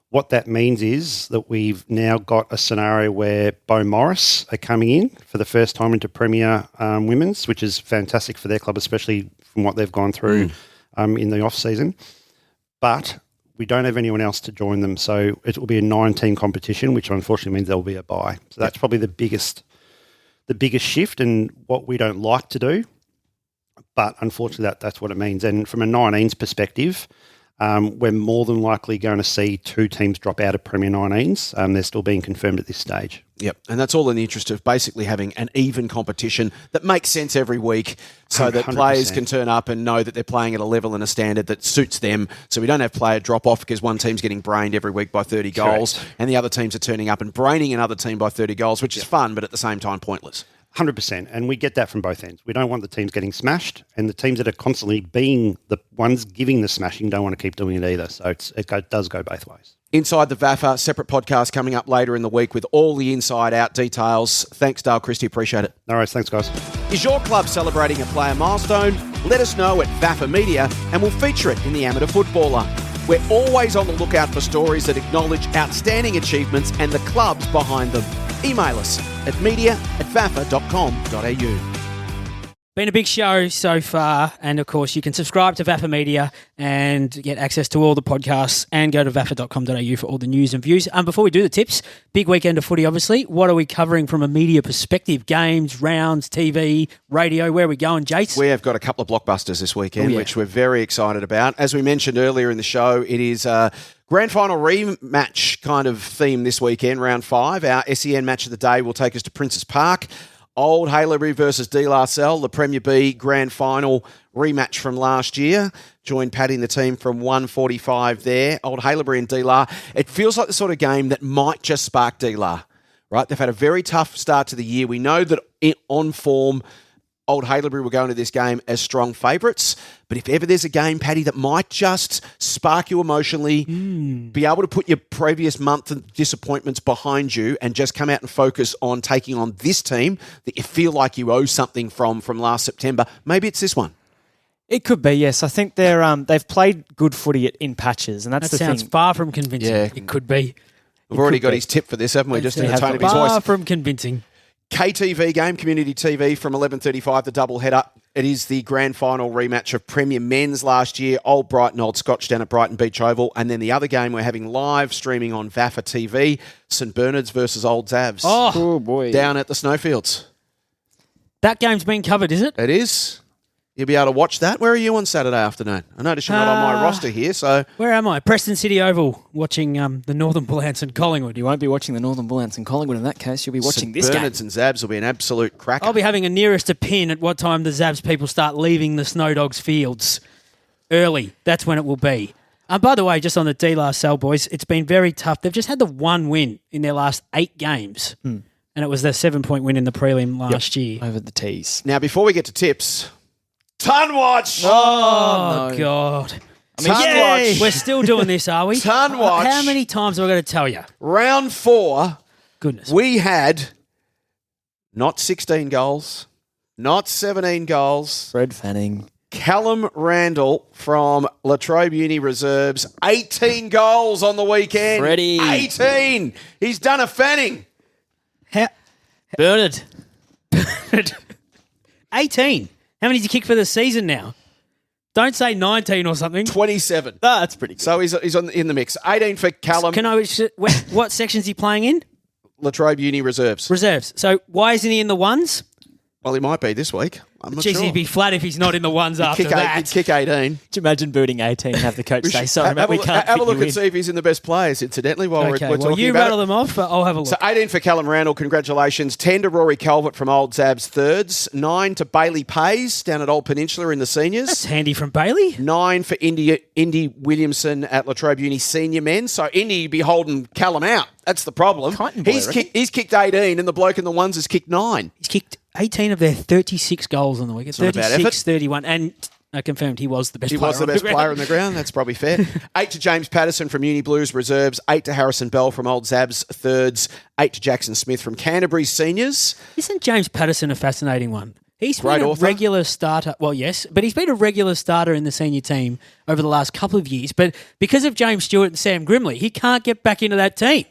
What that means is that we've now got a scenario where Beau Morris are coming in for the first time into Premier Women's, which is fantastic for their club, especially from what they've gone through in the off-season. But we don't have anyone else to join them, so it will be a 9-team competition, which unfortunately means there will be a bye. So that's probably the biggest shift and what we don't like to do. But unfortunately, that's what it means. And from a 19s perspective, we're more than likely going to see 2 teams drop out of Premier 19s. They're still being confirmed at this stage. Yep, and that's all in the interest of basically having an even competition that makes sense every week so that 100%. players can turn up and know that they're playing at a level and a standard that suits them. So we don't have player drop-off because one team's getting brained every week by 30 goals and the other teams are turning up and braining another team by 30 goals, which is fun, but at the same time pointless. 100%, and we get that from both ends. We don't want the teams getting smashed, and the teams that are constantly being the ones giving the smashing don't want to keep doing it either. So it does go both ways. Inside the VAFA, separate podcast coming up later in the week with all the inside-out details. Thanks, Dale Christie. Appreciate it. No worries. Thanks, guys. Is your club celebrating a player milestone? Let us know at VAFA Media, and we'll feature it in the Amateur Footballer. We're always on the lookout for stories that acknowledge outstanding achievements and the clubs behind them. Email us at media@vafa.com.au. Been a big show so far, and of course you can subscribe to VAFA Media and get access to all the podcasts and go to vafa.com.au for all the news and views. Before we do the tips, big weekend of footy obviously. What are we covering from a media perspective? Games, rounds, TV, radio, where are we going, Jase? We have got a couple of blockbusters this weekend, which we're very excited about. As we mentioned earlier in the show, it is grand final rematch kind of theme this weekend, round 5. Our SEN match of the day will take us to Princes Park. Old Haileybury versus De La Salle, the Premier B grand final rematch from last year. Joined Paddy and the team from 1:45 there. Old Haileybury and De La. It feels like the sort of game that might just spark De La, right? They've had a very tough start to the year. We know that on form, Old Haileybury will go into this game as strong favourites. But if ever there's a game, Paddy, that might just spark you emotionally, be able to put your previous month of disappointments behind you and just come out and focus on taking on this team that you feel like you owe something from last September, maybe it's this one. It could be, yes. I think they've played good footy in patches, and that's the thing. That sounds far from convincing. Yeah. It could be. We've already got his tip for this, haven't we? Just in the tone of his far voice. from convincing. KTV game, Community TV from 11:35, the double header. It is the grand final rematch of Premier Men's last year, Old Brighton, Old Scotch down at Brighton Beach Oval. And then the other game we're having live streaming on VAFA TV, St Bernard's versus Old Xavs. Oh, boy. Down at the Snowfields. That game's been covered, is it? It is. You'll be able to watch that. Where are you on Saturday afternoon? I notice you're not on my roster here, so... Where am I? Preston City Oval, watching the Northern Bullants and Collingwood. You won't be watching the Northern Bullants and Collingwood in that case. You'll be watching St this game. Bernard's and Xavs will be an absolute cracker. I'll be having a nearest to pin at what time the Xavs people start leaving the Snow Dogs fields. Early. That's when it will be. By the way, just on the De La Salle boys, it's been very tough. They've just had the one win in their last 8 games. And it was their 7-point win in the prelim last year. Over the tees. Now, before we get to tips... Ton watch! Oh, no. God. Ton watch. We're still doing this, are we? Ton watch. How many times have I got to tell you? Round 4, Goodness. we had not 16 goals, not 17 goals. Fred Fanning. Callum Randall from La Trobe Uni Reserves, 18 goals on the weekend. Freddie. 18! He's done a fanning. Bernard. 18. How many did he kick for the season now? Don't say 19 or something. 27. That's pretty good. So he's in the mix. 18 for Callum. Can I? What section is he playing in? Latrobe Uni Reserves. Reserves. So why isn't he in the ones? Well, he might be this week. I'm not Jeez, sure. he'd be flat if he's not in the ones after that. He'd kick 18. Could you imagine booting 18 and have the coach say, sorry, mate, we can't have a fit look you and in. see if he's in the best players, incidentally, while we're talking well, you about rattle it. them off, but I'll have a look. So 18 for Callum Randall, congratulations. 10 to Rory Calvert from Old Xavs thirds. 9 to Bailey Pays down at Old Peninsula in the seniors. That's handy from Bailey. 9 for Indy Williamson at Latrobe Uni senior men. So Indy be holding Callum out. That's the problem. He's kicked 18 and the bloke in the ones has kicked 9. He's kicked 18 of their 36 goals on the weekend. Not a bad effort. 36-31. And I confirmed he was the best player. He was the best player on the ground. That's probably fair. 8 to James Patterson from Uni Blues Reserves. 8 to Harrison Bell from Old Xavs thirds. 8 to Jackson Smith from Canterbury seniors. Isn't James Patterson a fascinating one? He's Great been a author. regular starter. Well, yes, but he's been a regular starter in the senior team over the last couple of years. But because of James Stewart and Sam Grimley, he can't get back into that team.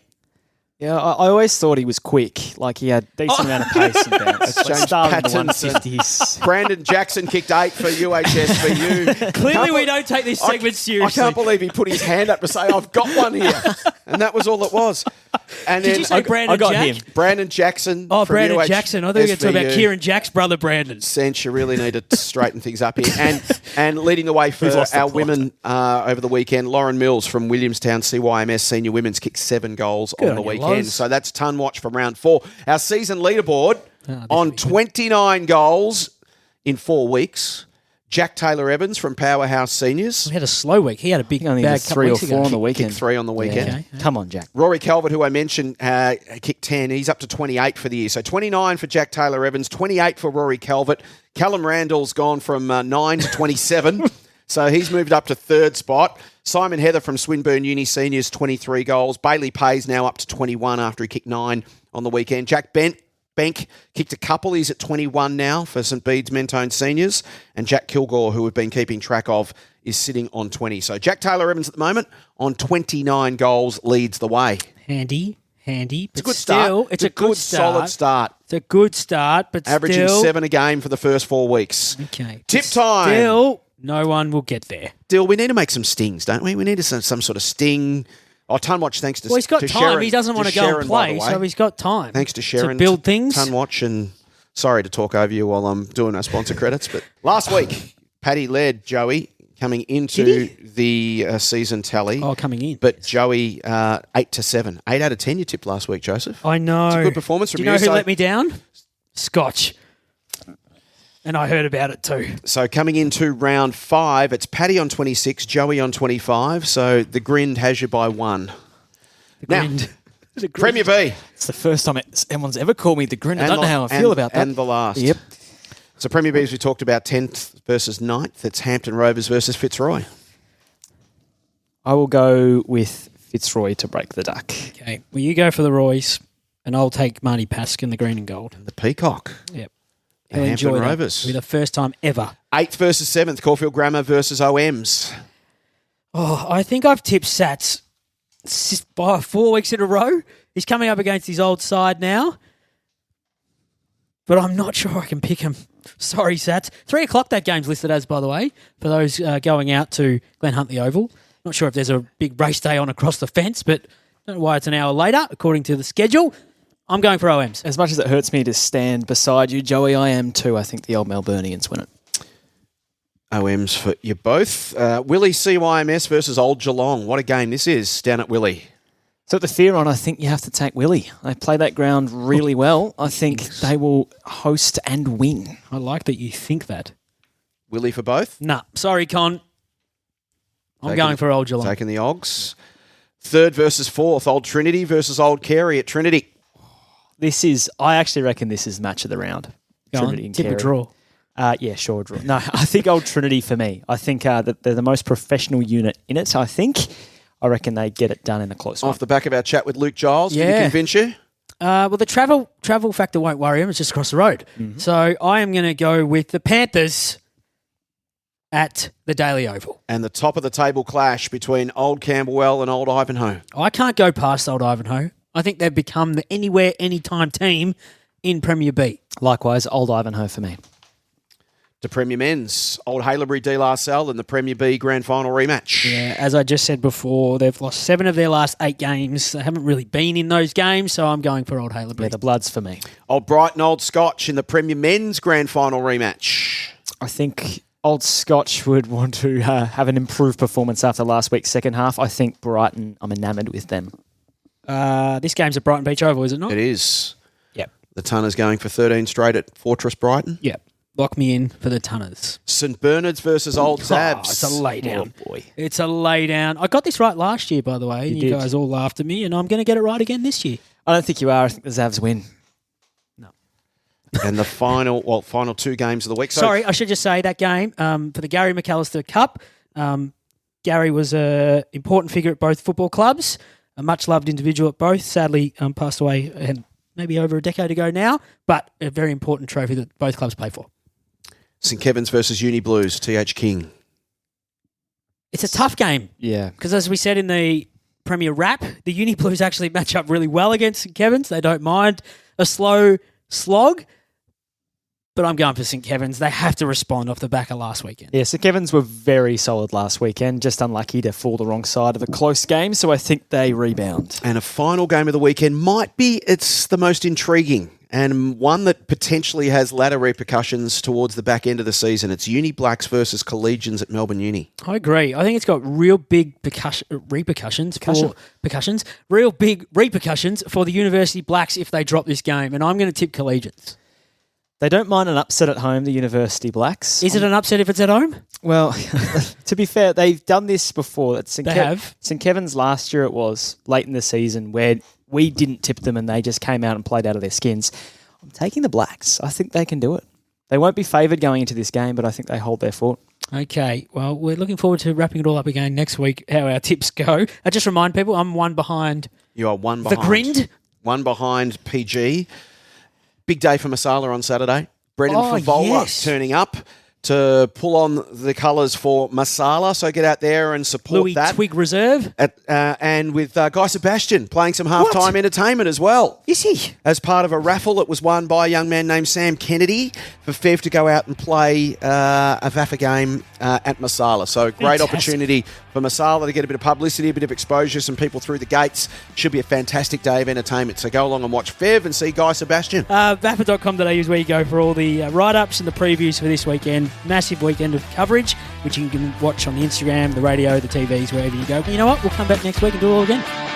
Yeah, I always thought he was quick. Like he had decent amount of pace and bounce. James Started in the Patterson. 150s. Brandon Jackson kicked 8 for UHS for you. Clearly, we don't take this segment seriously. I can't believe he put his hand up to say, I've got one here. And that was all it was. And Did then you say Brandon Jack? Brandon Jackson. Oh, from Brandon UH Jackson. I thought you were going to talk about SVU. Kieran Jack's brother, Brandon. Sense, you really need to straighten things up here. And leading the way for We've lost the our plot. women over the weekend, Lauren Mills from Williamstown CYMS Senior Women's kicked 7 goals Good on the on you, weekend. Loz. So that's ton watch from round 4. Our season leaderboard on 29 goals in 4 weeks. Jack Taylor-Evans from Powerhouse Seniors. He had a slow week. He had a big I think bag it's couple 3 or weeks 4 ago. on the weekend. Kicked 3 on the weekend. Okay. Come on, Jack. Rory Calvert, who I mentioned, kicked 10. He's up to 28 for the year. So 29 for Jack Taylor-Evans, 28 for Rory Calvert. Callum Randall's gone from 9 to 27. So he's moved up to 3rd spot. Simon Heather from Swinburne Uni Seniors, 23 goals. Bailey Pays now up to 21 after he kicked 9 on the weekend. Jack Bank kicked a couple. He's at 21 now for St Bede's Mentone Seniors. And Jack Kilgore, who we've been keeping track of, is sitting on 20. So Jack Taylor-Evans at the moment on 29 goals leads the way. Handy. It's a good still, start. It's a good solid start. It's a good start, but Averaging still... 7 a game for the first 4 weeks. Okay. Tip time. Still, no one will get there. Dill, we need to make some stings, don't we? We need some sort of sting. Oh, Tunwatch, thanks to Well, he's got to time. Sharon, He doesn't want to go Sharon, and by the play, way. so he's got time. Thanks to Sharon. To build things. Tunwatch, and sorry to talk over you while I'm doing our sponsor credits, but last week, Paddy led Joey coming into the season tally. Oh, coming in. But Joey, 8 to 7. 8 out of 10 you tipped last week, Joseph. I know. It's a good performance from Do you know who So- let me down? Scotch. And I heard about it too. So coming into round 5, it's Paddy on 26, Joey on 25. So the Grind has you by 1. Grind. Now, Premier B. It's the first time anyone's ever called me the Grin. I don't know how I feel about that. And the last. Yep. So Premier B, as we talked about, 10th versus 9th. It's Hampton Rovers versus Fitzroy. I will go with Fitzroy to break the duck. Okay. Well, you go for the Royce, and I'll take Marty Paskin, the green and gold. The Peacock. Yep. The He'll Hampton enjoy that. Rovers. It'll be the first time ever. 8th versus 7th. Caulfield Grammar versus OMs. Oh, I think I've tipped Sats 4 weeks in a row. He's coming up against his old side now. But I'm not sure I can pick him. Sorry, Sats. 3 o'clock that game's listed as, by the way, for those going out to Glen Huntly Oval. Not sure if there's a big race day on across the fence, but don't know why it's an hour later, according to the schedule. I'm going for OMs. As much as it hurts me to stand beside you, Joey, I am too. I think the old Melburnians win it. OMs for you both. Willie CYMS versus Old Geelong. What a game this is down at Willie. So at the Fear On, I think you have to take Willie. They play that ground really well. I think they will host and win. I like that you think that. Willie for both. Nah, sorry, Con. I'm going for Old Geelong. Taking the Ogs. 3rd versus 4th. Old Trinity versus Old Carey at Trinity. I actually reckon this is match of the round. Go Trinity on, and tip Carey. a draw. Yeah, sure, draw. No, I think Old Trinity for me. I think that they're the most professional unit in it. So I reckon they get it done in a close one. Off the back of our chat with Luke Giles, did he Yeah. convince you? Well, the travel factor won't worry him. It's just across the road. Mm-hmm. So I am going to go with the Panthers at the Daily Oval. And the top of the table clash between Old Camberwell and Old Ivanhoe. I can't go past Old Ivanhoe. I think they've become the anywhere, anytime team in Premier B. Likewise, Old Ivanhoe for me. to Premier Men's. Old Haileybury de La Salle and the Premier B Grand Final rematch. Yeah, as I just said before, they've lost 7 of their last 8 games. They haven't really been in those games, so I'm going for Old Haileybury. Yeah, the Bloods for me. Old Brighton, Old Scotch in the Premier Men's Grand Final rematch. I think Old Scotch would want to have an improved performance after last week's second half. I think Brighton, I'm enamoured with them. This game's at Brighton Beach Oval, is it not? It is. Yep. The Tunners going for 13 straight at Fortress Brighton. Yep. Lock me in for the Tunners. St Bernard's versus Old Xavs. It's a laydown. Oh, boy. It's a laydown. I got this right last year, by the way. You You did. guys all laughed at me, and I'm going to get it right again this year. I don't think you are. I think the Xavs win. And the final 2 games of the week. So Sorry, I should just say that game for the Gary McAllister Cup. Gary was an important figure at both football clubs, a much-loved individual at both. Sadly, passed away maybe over a decade ago now, but a very important trophy that both clubs play for. St Kevin's versus Uni Blues, TH King. It's a tough game. Yeah. Because as we said in the Premier Wrap, the Uni Blues actually match up really well against St Kevin's. They don't mind a slow slog. But I'm going for St Kevin's. They have to respond off the back of last weekend. Yeah, St Kevin's were very solid last weekend, just unlucky to fall the wrong side of a close game, so I think they rebound. And a final game of the weekend it's the most intriguing and one that potentially has ladder repercussions towards the back end of the season. It's Uni Blacks versus Collegians at Melbourne Uni. I agree. I think it's got real big repercussions for the University Blacks if they drop this game, and I'm going to tip Collegians. They don't mind an upset at home, the University Blacks. Is it an upset if it's at home? Well, to be fair, they've done this before. They have. St Kevin's last year it was, late in the season, where we didn't tip them and they just came out and played out of their skins. I'm taking the Blacks. I think they can do it. They won't be favoured going into this game, but I think they hold their fort. Okay, well, we're looking forward to wrapping it all up again next week, how our tips go. I just remind people, I'm one behind. You are one the behind. Grind. One behind PG. Big day for Masala on Saturday. Brendan Favola turning up to pull on the colours for Masala. So get out there and support Louis that. Twig Reserve. And with Guy Sebastian playing some halftime entertainment as well. Is he? As part of a raffle that was won by a young man named Sam Kennedy for Fev to go out and play a VAFA game at Masala. So great opportunity for Masala to get a bit of publicity, a bit of exposure, some people through the gates. Should be a fantastic day of entertainment. So go along and watch Fev and see Guy Sebastian. VAFA.com.au is where you go for all the write-ups and the previews for this weekend. Massive weekend of coverage, which you can watch on the Instagram, the radio, the TVs, wherever you go. But you know what? We'll come back next week and do it all again.